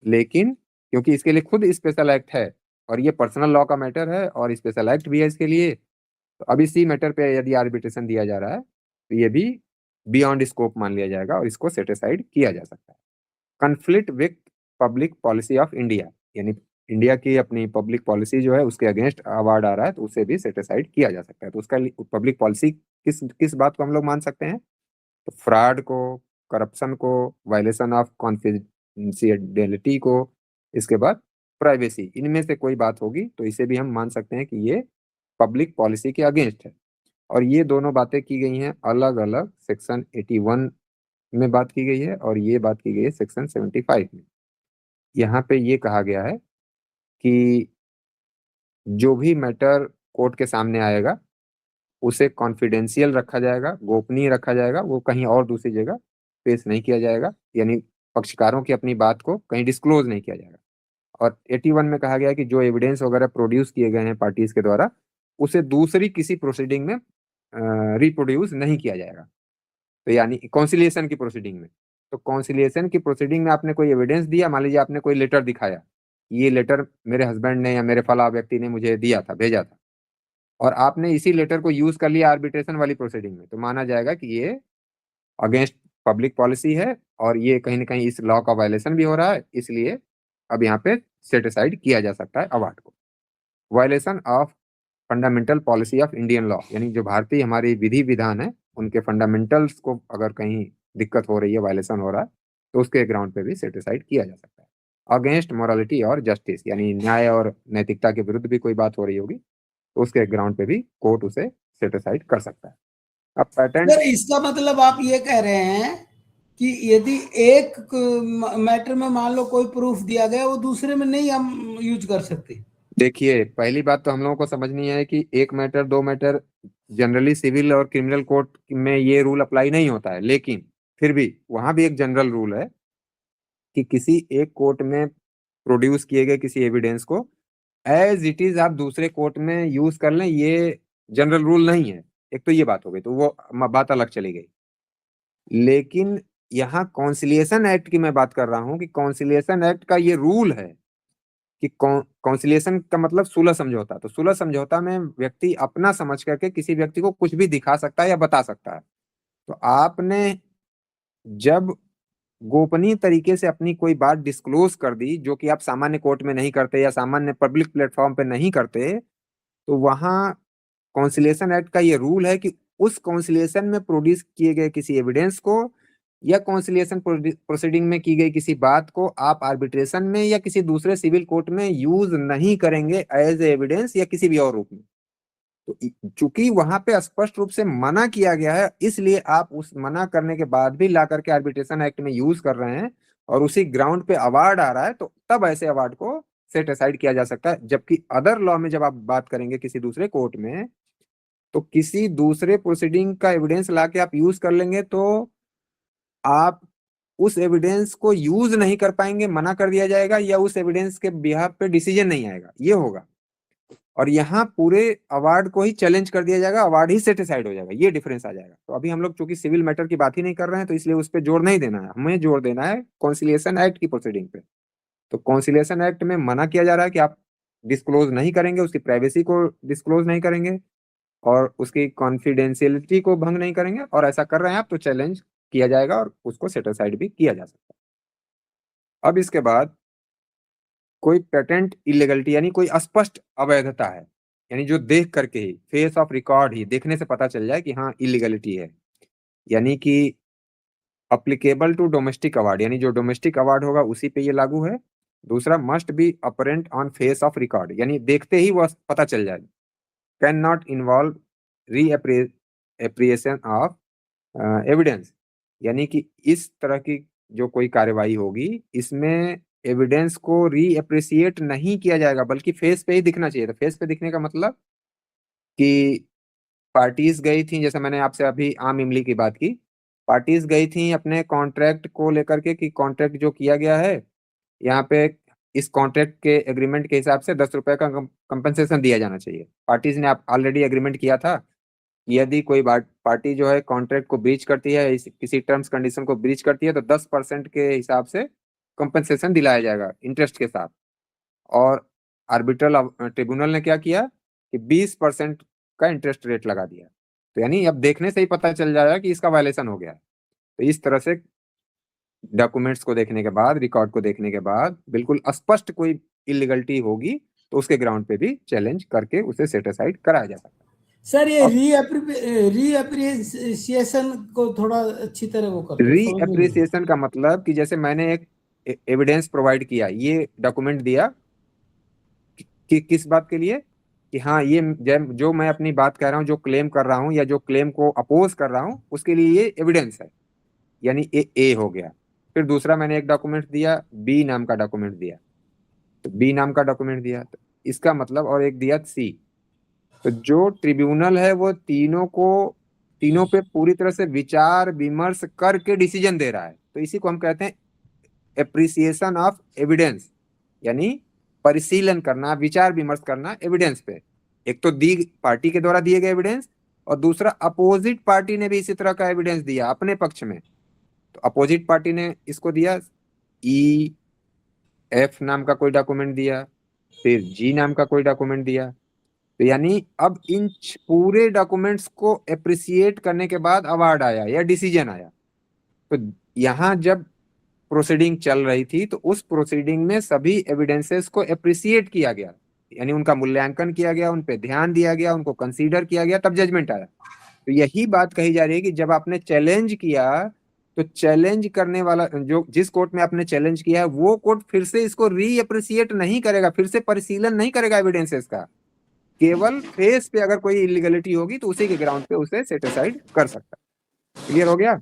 लेकिन क्योंकि इसके लिए खुद स्पेशल एक्ट है और ये पर्सनल लॉ का मैटर है और स्पेशल एक्ट भी है इसके लिए, तो अब इसी मैटर पे यदि आर्बिट्रेशन दिया जा रहा है तो ये भी बियॉन्ड स्कोप मान लिया जाएगा और इसको सेटिसाइड किया जा सकता है। Conflict with public policy of India, यानी इंडिया की अपनी पब्लिक पॉलिसी जो है उसके अगेंस्ट अवार्ड आ रहा है तो उसे भी सेटिसाइड किया जा सकता है। तो उसका पब्लिक पॉलिसी किस किस बात को हम लोग मान सकते हैं, तो फ्रॉड को, करप्शन को, वायलेशन ऑफ कॉन्फिडेंशियलिटी को, इसके बाद प्राइवेसी, इनमें से कोई बात होगी तो इसे भी हम मान सकते हैं कि ये पब्लिक पॉलिसी के अगेंस्ट है। और ये दोनों बातें की गई हैं अलग अलग, सेक्शन 81 में बात की गई है और ये बात की गई है सेक्शन 75 में। यहाँ पे ये कहा गया है कि जो भी मैटर कोर्ट के सामने आएगा उसे कॉन्फिडेंशियल रखा जाएगा, गोपनीय रखा जाएगा, वो कहीं और दूसरी जगह पेश नहीं किया जाएगा, यानी पक्षकारों की अपनी बात को कहीं डिस्क्लोज नहीं किया जाएगा। और 81 में कहा गया है कि जो एविडेंस वगैरह प्रोड्यूस किए गए हैं पार्टीज के द्वारा उसे दूसरी किसी प्रोसीडिंग में रिप्रोड्यूस नहीं किया जाएगा। तो यानी कॉन्सिलिएशन की प्रोसीडिंग में, तो कॉन्सिलिएशन की प्रोसीडिंग में आपने कोई एविडेंस दिया, मान लीजिए आपने कोई लेटर दिखाया, ये लेटर मेरे हस्बैंड ने या मेरे फला व्यक्ति ने मुझे दिया था, भेजा था, और आपने इसी लेटर को यूज कर लिया आर्बिट्रेशन वाली प्रोसीडिंग में, तो माना जाएगा कि ये अगेंस्ट पब्लिक पॉलिसी है और ये कहीं ना कहीं इस लॉ का वायलेशन भी हो रहा है, इसलिए अब यहाँ पे सेटिसाइड किया जा सकता है अवार्ड को। Violation of fundamental policy of Indian law, यानी जो भारतीय हमारी विधि विधान है उनके फंडामेंटल्स को अगर कहीं दिक्कत हो रही है, वायलेशन हो रहा है, तो उसके ग्राउंड पे भी सेटिसाइड किया जा सकता है। अगेंस्ट मोरालिटी और जस्टिस, यानी न्याय और नैतिकता के विरुद्ध भी कोई बात हो रही होगी तो उसके ग्राउंड पे भी कोर्ट उसे सेट असाइड कर सकता है। अब पैटेंट, सर इसका मतलब आप ये कह रहे हैं कि यदि एक मैटर में मान लो कोई प्रूफ दिया गया, वो दूसरे में नहीं हम यूज कर सकते? देखिए पहली बात तो हम लोगों को समझनी है कि एक मैटर दो मैटर, जनरली सिविल और क्रिमिनल कोर्ट में ये रूल अप्लाई नहीं होता है, लेकिन फिर भी वहां भी एक जनरल रूल है कि किसी एक कोर्ट में प्रोड्यूस किए गए किसी एविडेंस को एज इट इज आप दूसरे कोर्ट में यूज कर लें, ये जनरल रूल नहीं है। एक तो ये बात हो गई, तो वो बात अलग चली गई। लेकिन यहाँ कॉन्सिलिएशन एक्ट की मैं बात कर रहा हूँ कि कॉन्सिलिएशन एक्ट का ये रूल है कि कॉन्सिलिएशन का मतलब सुलह समझौता। तो सुलह समझौता में व्यक्ति अपना समझ करके किसी व्यक्ति को कुछ भी दिखा सकता है या बता सकता है। तो आपने जब गोपनीय तरीके से अपनी कोई बात डिस्क्लोज कर दी, जो कि आप सामान्य कोर्ट में नहीं करते या सामान्य पब्लिक प्लेटफॉर्म पे नहीं करते, तो वहां कॉन्सिलिएशन एक्ट का ये रूल है कि उस कॉन्सिलिएशन में प्रोड्यूस किए गए किसी एविडेंस को या कॉन्सिलिएशन प्रोसीडिंग में की गई किसी बात को आप आर्बिट्रेशन में या किसी दूसरे सिविल कोर्ट में यूज नहीं करेंगे एज एविडेंस या किसी भी और रूप में। तो चूंकि वहां पे स्पष्ट रूप से मना किया गया है, इसलिए आप उस मना करने के बाद भी ला करके आर्बिट्रेशन एक्ट में यूज कर रहे हैं और उसी ग्राउंड पे अवार्ड आ रहा है, तो तब ऐसे अवार्ड को सेट असाइड किया जा सकता है। जबकि अदर लॉ में जब आप बात करेंगे किसी दूसरे कोर्ट में, तो किसी दूसरे प्रोसीडिंग का एविडेंस लाके आप यूज कर लेंगे तो आप उस एविडेंस को यूज नहीं कर पाएंगे, मना कर दिया जाएगा, या उस एविडेंस के बिहाफ पे डिसीजन नहीं आएगा, ये होगा। और यहाँ पूरे अवार्ड को ही चैलेंज कर दिया जाएगा, अवार्ड ही सेट असाइड हो जाएगा, ये डिफरेंस आ जाएगा। तो अभी हम लोग चूंकि सिविल मैटर की बात ही नहीं कर रहे हैं, तो इसलिए उस पर जोर नहीं देना है, हमें जोर देना है कॉन्सिलिएशन एक्ट की प्रोसीडिंग पे। तो कॉन्सिलिएशन एक्ट में मना किया जा रहा है कि आप डिस्क्लोज नहीं करेंगे, उसकी प्राइवेसी को डिस्क्लोज नहीं करेंगे और उसकी कॉन्फिडेंशियलिटी को भंग नहीं करेंगे, और ऐसा कर रहे हैं आप तो चैलेंज किया जाएगा और उसको सेट असाइड भी किया जा सकता है। अब इसके बाद कोई पेटेंट इलीगलिटी यानी कोई स्पष्ट अवैधता है, यानी जो देख करके ही फेस ऑफ रिकॉर्ड ही देखने से पता चल जाए कि हाँ इलीगलिटी है, यानी कि अप्लीकेबल टू डोमेस्टिक अवार्ड, यानी जो डोमेस्टिक अवार्ड होगा उसी पे ये लागू है। दूसरा, must be apparent on face of record, यानी देखते ही वह पता चल जाए। Can not involve reappreciation of evidence, यानी कि इस तरह की जो कोई कार्यवाही होगी इसमें एविडेंस को रीएप्रिसिएट नहीं किया जाएगा, बल्कि फेस पे ही दिखना चाहिए। तो फेस पे दिखने का मतलब कि पार्टीज गई थी, जैसे मैंने आपसे अभी आम इमली की बात की, पार्टीज गई थी अपने कॉन्ट्रैक्ट को लेकर के कि कॉन्ट्रैक्ट जो किया गया है यहाँ पे इस कॉन्ट्रैक्ट के एग्रीमेंट के हिसाब से 10 रुपए का कंपनसेशन दिया जाना चाहिए। पार्टीज ने ऑलरेडी एग्रीमेंट किया था, यदि कोई पार्टी जो है कॉन्ट्रैक्ट को ब्रीच करती है, किसी टर्म्स कंडीशन को ब्रीच करती है, तो 10% के हिसाब से कंपनसेशन दिलाया जाएगा इंटरेस्ट के साथ। और आर्बिट्रल ट्रिब्यूनल ने क्या किया कि 20% का इंटरेस्ट रेट लगा दिया। तो यानी अब देखने से ही पता चल जाएगा कि इसका वायलेशन हो गया है। तो इस तरह से डॉक्यूमेंट्स को देखने के बाद, रिकॉर्ड को देखने के बाद बिल्कुल स्पष्ट कोई इलीगलिटी होगी तो उसके ग्राउंड पे भी चैलेंज करके उसे सेट असाइड कराया जा सकता है। सर ये रीअप्रिसिएशन को थोड़ा अच्छी तरह वो कर रीअप्रिसिएशन का मतलब कि जैसे मैंने एक एविडेंस प्रोवाइड किया, ये डॉक्यूमेंट दिया कि किस बात के लिए, कि हाँ ये जो मैं अपनी बात कह रहा हूँ, जो क्लेम कर रहा हूँ या जो क्लेम को अपोज कर रहा हूँ, उसके लिए ये एविडेंस है, यानी ए हो गया। फिर दूसरा मैंने एक डॉक्यूमेंट दिया, बी नाम का डॉक्यूमेंट दिया, तो बी नाम का डॉक्यूमेंट दिया, तो इसका मतलब, और एक दिया सी। तो जो ट्रिब्यूनल है वो तीनों पे पूरी तरह से विचार विमर्श करके डिसीजन दे रहा है। तो इसी को हम कहते हैं एप्रिसिएशन ऑफ एविडेंस, यानी परिशीलन करना, विचार विमर्श करना एविडेंस पे। एक तो पार्टी के द्वारा दिए गए एविडेंस, और दूसरा अपोजिट पार्टी ने भी इसी तरह का एविडेंस दिया अपने पक्ष में। तो अपोजिट पार्टी ने इसको दिया, ई एफ नाम का कोई डॉक्यूमेंट दिया, फिर जी नाम का कोई डॉक्यूमेंट दिया। तो यानी अब इन पूरे डॉक्यूमेंट्स को एप्रिसिएट करने के बाद अवार्ड आया या डिसीजन आया। तो यहाँ जब प्रोसीडिंग चल रही थी तो उस प्रोसीडिंग में सभी एविडेंसेस को एप्रिसिएट किया गया, यानी उनका मूल्यांकन किया गया, उन पे ध्यान दिया गया, उनको कंसीडर किया गया, तब जजमेंट आया। तो यही बात कही जा रही है कि जब आपने चैलेंज किया तो चैलेंज करने वाला जो जिस कोर्ट में आपने चैलेंज किया है वो कोर्ट फिर से इसको रीअप्रिशिएट नहीं करेगा, फिर से परिशीलन नहीं करेगा एविडेंसेस का। केवल फेस पे अगर कोई इलीगलिटी होगी तो उसी के ग्राउंड पे उसे सेट असाइड कर सकता है। क्लियर हो गया?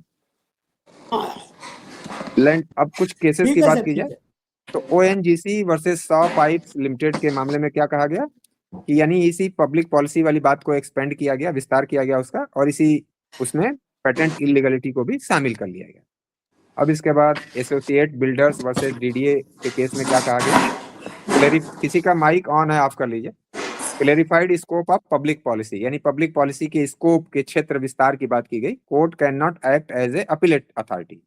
लैंड अब कुछ केसेस की बात की जाए तो ONGC वर्सेस सौ पाइप्स लिमिटेड के मामले में क्या कहा गया कि यानी इसी पब्लिक पॉलिसी वाली बात को एक्सपेंड किया गया, विस्तार किया गया उसका, और इसी उसमें पेटेंट इलीगलिटी को भी शामिल कर लिया गया। अब इसके बाद एसोसिएट बिल्डर्स वर्सेस DDA के केस में क्या कहा गया? किसी का माइक ऑन है, ऑफ कर लीजिए। Clarified scope of public policy, यानी पब्लिक पॉलिसी के स्कोप के क्षेत्र विस्तार की बात की गई। Court can not act as a appellate authority,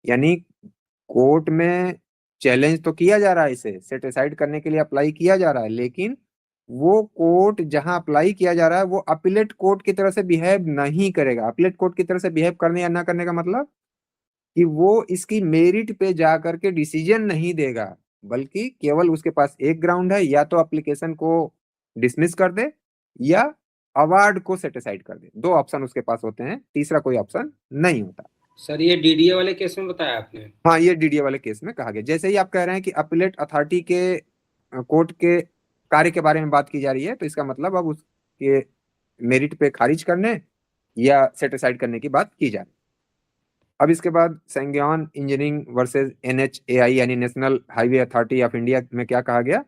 यानी कोर्ट में चैलेंज तो किया जा रहा है, इसे सेट असाइड करने के लिए अप्लाई किया जा रहा है, लेकिन वो कोर्ट जहां अप्लाई किया जा रहा है वो अपीलेट कोर्ट की तरह से बिहेव नहीं करेगा। अपीलेट कोर्ट की तरह से बिहेव करने या ना करने का मतलब कि वो इसकी मेरिट पे जा करके डिसीजन नहीं देगा, बल्कि केवल उसके पास एक ग्राउंड है, या तो एप्लीकेशन को डिसमिस कर दे या अवार्ड को सेट असाइड कर दे। दो ऑप्शन उसके पास होते हैं, तीसरा कोई ऑप्शन नहीं होता। सर ये DDA वाले केस में बताया आपने? हाँ, ये DDA वाले केस में कहा गया। जैसे ही आप कह रहे हैं कि अपीलेट अथॉरिटी के कोर्ट के कार्य के बारे में बात की जा रही है, तो इसका मतलब अब उसके मेरिट पे खारिज करने या सेट असाइड करने की बात की जा रही है। अब इसके बाद सैंगयोन इंजीनियरिंग वर्सेस NHAI यानी national highway authority of India में क्या कहा गया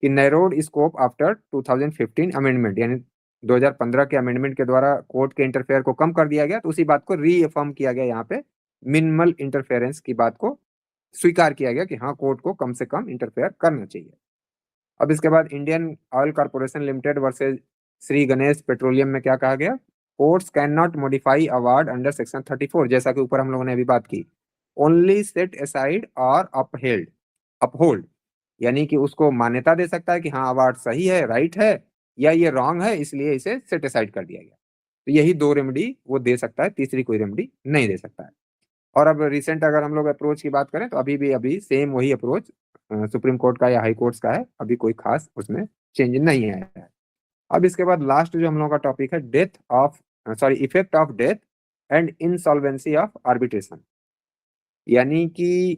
कि नैरोड स्कोप आफ्टर 2015 अमेंडमेंट, यानी 2015 के अमेंडमेंट के द्वारा कोर्ट के इंटरफेयर को कम कर दिया गया, तो उसी बात को रीअफर्म किया गया। यहाँ पे मिनिमल इंटरफेरेंस की बात को स्वीकार किया गया कि हाँ, कोर्ट को कम से कम इंटरफेयर करना चाहिए। अब इसके बाद Indian oil corporation limited versus Shri Ganesh petroleum में क्या कहा गया? Courts can not modify award under section 34, जैसा कि ऊपर हम लोगों ने अभी बात की। ओनली सेट असाइड और अपहोल्ड, यानी कि उसको मान्यता दे सकता है कि हाँ, अवार्ड सही है, राइट है, या ये रॉन्ग है, इसलिए इसे सेट असाइड कर दिया गया। तो यही दो रेमेडी वो दे सकता है, तीसरी कोई रेमेडी नहीं दे सकता है। और अब रिसेंट अगर हम लोग अप्रोच की बात करें तो अभी सेम वही अप्रोच सुप्रीम कोर्ट का या हाई कोर्ट्स का है, अभी कोई खास उसमें चेंज नहीं आया है। अब इसके बाद लास्ट जो हम लोगों का टॉपिक है effect of death and insolvency of arbitration, यानी कि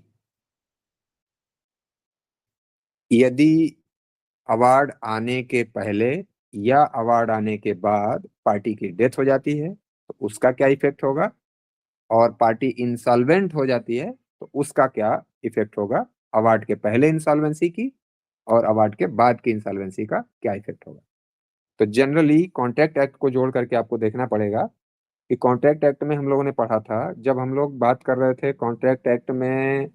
यदि अवार्ड आने के पहले या अवार्ड आने के बाद पार्टी की डेथ हो जाती है तो उसका क्या इफेक्ट होगा, और पार्टी इंसॉल्वेंट हो जाती है तो उसका क्या इफेक्ट होगा, अवार्ड के पहले इंसॉल्वेंसी की और अवार्ड के बाद की इंसॉल्वेंसी का क्या इफेक्ट होगा। तो जनरली कॉन्ट्रैक्ट एक्ट को जोड़ करके आपको देखना पड़ेगा कि कॉन्ट्रैक्ट एक्ट में हम लोगों ने पढ़ा था, जब हम लोग बात कर रहे थे कॉन्ट्रैक्ट एक्ट में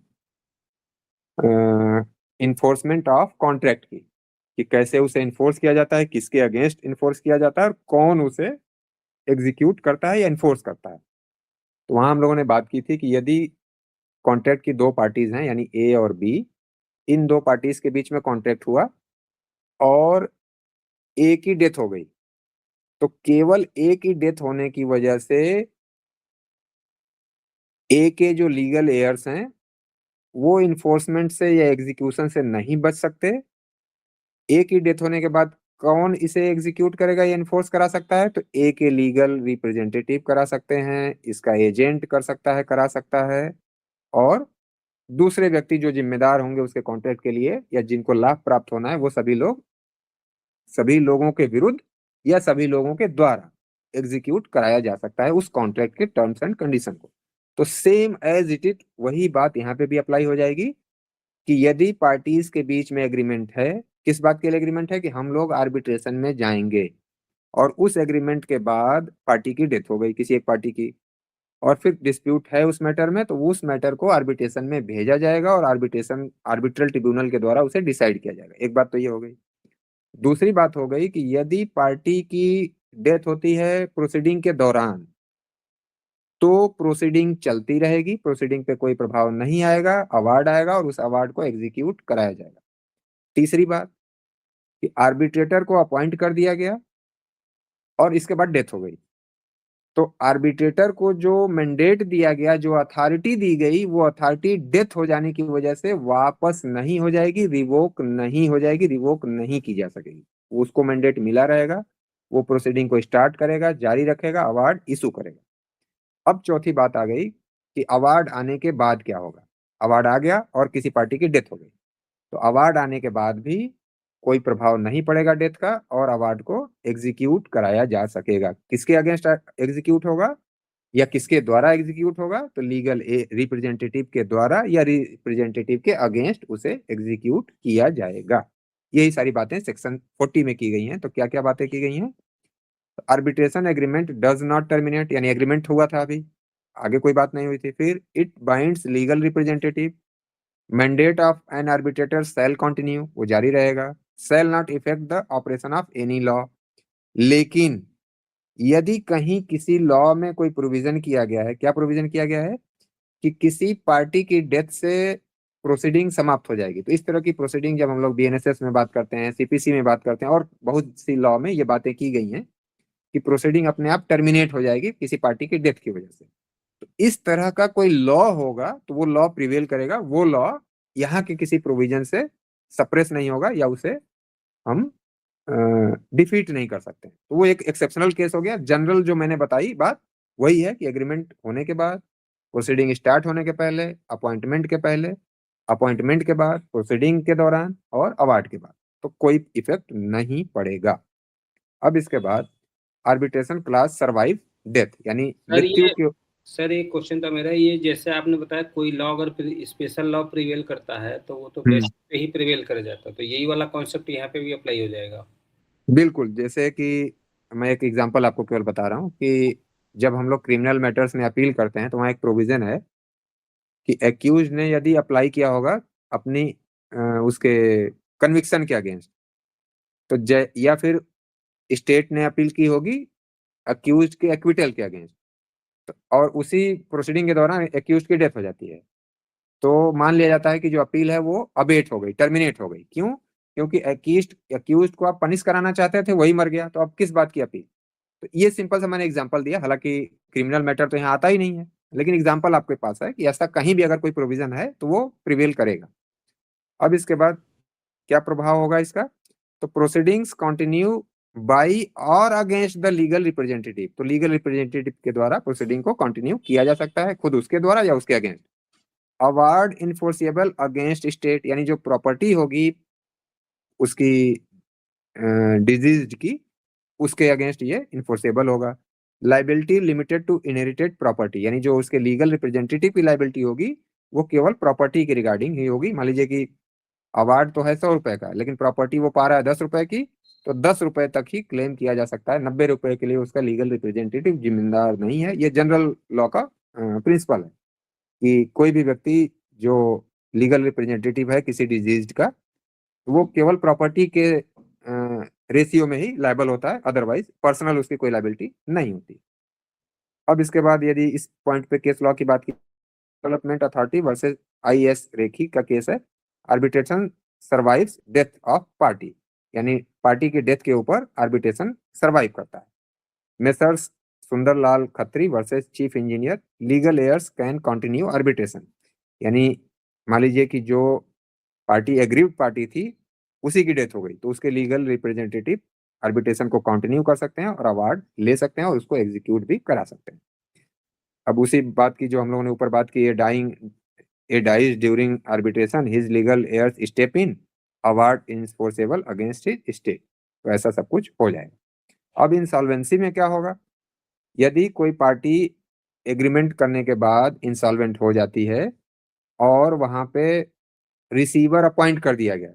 इन्फोर्समेंट ऑफ कॉन्ट्रैक्ट की, कि कैसे उसे इन्फोर्स किया जाता है, किसके अगेंस्ट इन्फोर्स किया जाता है, और कौन उसे एग्जीक्यूट करता है या इन्फोर्स करता है। तो वहां हम लोगों ने बात की थी कि यदि कॉन्ट्रैक्ट की दो पार्टीज हैं, यानी A और B, इन दो पार्टीज के बीच में कॉन्ट्रैक्ट हुआ और A की डेथ हो गई, तो केवल A की डेथ होने की वजह से A के जो लीगल एयर्स हैं वो इन्फोर्समेंट से या एग्जीक्यूशन से नहीं बच सकते। A की डेथ होने के बाद कौन इसे एग्जीक्यूट करेगा या इन्फोर्स करा सकता है? तो A के लीगल रिप्रेजेंटेटिव करा सकते हैं, इसका एजेंट कर सकता है, करा सकता है, और दूसरे व्यक्ति जो जिम्मेदार होंगे उसके कॉन्ट्रैक्ट के लिए या जिनको लाभ प्राप्त होना है वो सभी लोगों के विरुद्ध या सभी लोगों के द्वारा एग्जीक्यूट कराया जा सकता है उस कॉन्ट्रैक्ट के टर्म्स एंड कंडीशन को। तो सेम एज इट इज वही बात यहाँ पे भी अप्लाई हो जाएगी कि यदि पार्टीज के बीच में एग्रीमेंट है, किस बात के लिए एग्रीमेंट है कि हम लोग आर्बिट्रेशन में जाएंगे, और उस एग्रीमेंट के बाद पार्टी की डेथ हो गई किसी एक पार्टी की, और फिर डिस्प्यूट है उस मैटर में, तो उस मैटर को आर्बिट्रेशन में भेजा जाएगा और आर्बिट्रल ट्रिब्यूनल के द्वारा उसे डिसाइड किया जाएगा। एक बात तो ये हो गई। दूसरी बात हो गई कि यदि पार्टी की डेथ होती है प्रोसीडिंग के दौरान, तो प्रोसीडिंग चलती रहेगी, प्रोसीडिंग पे कोई प्रभाव नहीं आएगा, अवार्ड आएगा और उस अवार्ड को एग्जीक्यूट कराया जाएगा। तीसरी बात कि आर्बिट्रेटर को अपॉइंट कर दिया गया और इसके बाद डेथ हो गई, तो आर्बिट्रेटर को जो मैंडेट दिया गया, जो अथॉरिटी दी गई, वो अथॉरिटी डेथ हो जाने की वजह से वापस नहीं हो जाएगी, रिवोक नहीं हो जाएगी, रिवोक नहीं की जा सकेगी। उसको मैंडेट मिला रहेगा, वो प्रोसीडिंग को स्टार्ट करेगा, जारी रखेगा, अवार्ड इशू करेगा। अब चौथी बात आ गई कि अवार्ड आने के बाद क्या होगा। अवार्ड आ गया और किसी पार्टी की डेथ हो गई, तो अवार्ड आने के बाद भी कोई प्रभाव नहीं पड़ेगा डेथ का, और अवार्ड को एग्जीक्यूट कराया जा सकेगा। किसके अगेंस्ट एग्जीक्यूट होगा या किसके द्वारा एग्जीक्यूट होगा, तो लीगल रिप्रेजेंटेटिव के द्वारा या रिप्रेजेंटेटिव के अगेंस्ट उसे एग्जीक्यूट किया जाएगा। यही सारी बातें सेक्शन 40 में की गई हैं। तो क्या क्या बातें की गई हैं, arbitration agreement does not terminate, यानी एग्रीमेंट हुआ था अभी, आगे कोई बात नहीं हुई थी। फिर it binds legal representative, mandate of N arbitrator shall continue, वो जारी रहेगा, shall not effect the operation of any law. लेकिन यदि कहीं किसी लॉ में कोई प्रोविजन किया गया है, क्या प्रोविजन किया गया है कि किसी पार्टी की डेथ से प्रोसीडिंग समाप्त हो जाएगी, तो इस तरह की प्रोसीडिंग जब हम लोग बीएनएसएस में बात करते हैं, सीपीसी में बात करते हैं, और बहुत सी लॉ में ये बातें की गई हैं कि प्रोसीडिंग अपने आप टर्मिनेट हो जाएगी किसी पार्टी की डेथ की वजह से। तो इस तरह का कोई लॉ होगा तो वो लॉ प्रिवेल करेगा, वो लॉ यहाँ के किसी प्रोविजन से सप्रेस नहीं होगा या उसे हम डिफीट नहीं कर सकते। तो वो एक एक्सेप्शनल केस हो गया। जनरल जो मैंने बताई बात वही है कि एग्रीमेंट होने के बाद, प्रोसीडिंग स्टार्ट होने के पहले, अपॉइंटमेंट के पहले, अपॉइंटमेंट के बाद, प्रोसीडिंग के दौरान और अवार्ड के बाद तो कोई इफेक्ट नहीं पड़ेगा। अब इसके बाद आर्बिट्रेशन क्लास सर्वाइव डेथ, यानी मृत्यु के। सर एक क्वेश्चन था मेरा, ये जैसे आपने बताया कोई लॉ अगर स्पेशल लॉ प्रिवेल करता है तो वो तो बेसिक पे ही प्रिवेल कर जाता है, तो यही वाला कॉन्सेप्ट यहाँ पे भी अप्लाई हो जाएगा। बिल्कुल, जैसे कि मैं एक एग्जांपल आपको केवल बता रहा हूँ कि जब हम लोग क्रिमिनल मैटर्स में अपील करते हैं तो वहाँ एक प्रोविजन है कि एक्यूज ने यदि अप्लाई किया होगा अपनी उसके कन्विक्शन के अगेंस्ट, तो या फिर स्टेट ने अपील की होगी एक्यूज के एक्विटल के अगेंस्ट, और उसी प्रोसीडिंग के दौरान एक्यूज की डेथ हो जाती है, तो मान लिया जाता है कि जो अपील है वो अबेट हो गई, टर्मिनेट हो गई। क्यों? क्योंकि एक्यूज को आप पनिश कराना चाहते थे, वही मर गया, तो अब किस बात की अपील। तो ये सिंपल सा मैंने एग्जांपल दिया, हालांकि क्रिमिनल मैटर तो यहाँ आता ही नहीं है, लेकिन एग्जांपल आपके पास है कि ऐसा कहीं भी अगर कोई प्रोविजन है तो वो प्रिवेल करेगा। अब इसके बाद क्या प्रभाव होगा इसका, तो प्रोसीडिंग्स कंटिन्यू बाई और अगेंस्ट द लीगल रिप्रेजेंटेटिव, तो लीगल रिप्रेजेंटेटिव के द्वारा प्रोसीडिंग को कंटिन्यू किया जा सकता है, खुद उसके द्वारा या उसके against. Award enforceable against state, यानी जो प्रॉपर्टी होगी उसकी डिजीज की, उसके अगेंस्ट ये इन्फोर्सेबल होगा। Liability limited to inherited property, यानी जो उसके लीगल रिप्रेजेंटेटिव की लाइबिलिटी होगी वो केवल प्रॉपर्टी के रिगार्डिंग ही होगी। मान लीजिए कि अवार्ड तो है 100 रुपए का, लेकिन प्रॉपर्टी वो पा रहा है 10 रुपए की, तो 10 रुपए तक ही क्लेम किया जा सकता है, 90 रुपए के लिए उसका लीगल रिप्रेजेंटेटिव जिम्मेदार नहीं है। ये जनरल लॉ का प्रिंसिपल है कि कोई भी व्यक्ति जो लीगल रिप्रेजेंटेटिव है किसी डिजीज का, वो केवल प्रॉपर्टी के रेशियो में ही लायबल होता है, अदरवाइज पर्सनल उसकी कोई लायबिलिटी नहीं होती। अब इसके बाद यदि इस पॉइंट पे केस लॉ की बात की, development authority versus IAS Rekhi का केस है, arbitration survives death of party, यानी पार्टी के डेथ के ऊपर आर्बिट्रेशन सर्वाइव करता है। Messrs Sundarlal Khatri versus chief engineer, legal heirs can continue arbitration, यानी मान लीजिए कि जो पार्टी एग्रीव्ड पार्टी थी उसी की डेथ हो गई, तो उसके लीगल रिप्रेजेंटेटिव आर्बिट्रेशन को कंटिन्यू कर सकते हैं और अवार्ड ले सकते हैं और उसको एग्जीक्यूट भी करा सकते हैं। अब उसी बात की जो हम लोगों ने ऊपर बात की, A dies during arbitration, his legal heirs step in, award enforceable against his state, तो ऐसा सब कुछ हो जाएगा। अब इंसॉल्वेंसी में क्या होगा, यदि कोई पार्टी एग्रीमेंट करने के बाद इंसॉल्वेंट हो जाती है और वहां पे रिसीवर अपॉइंट कर दिया गया,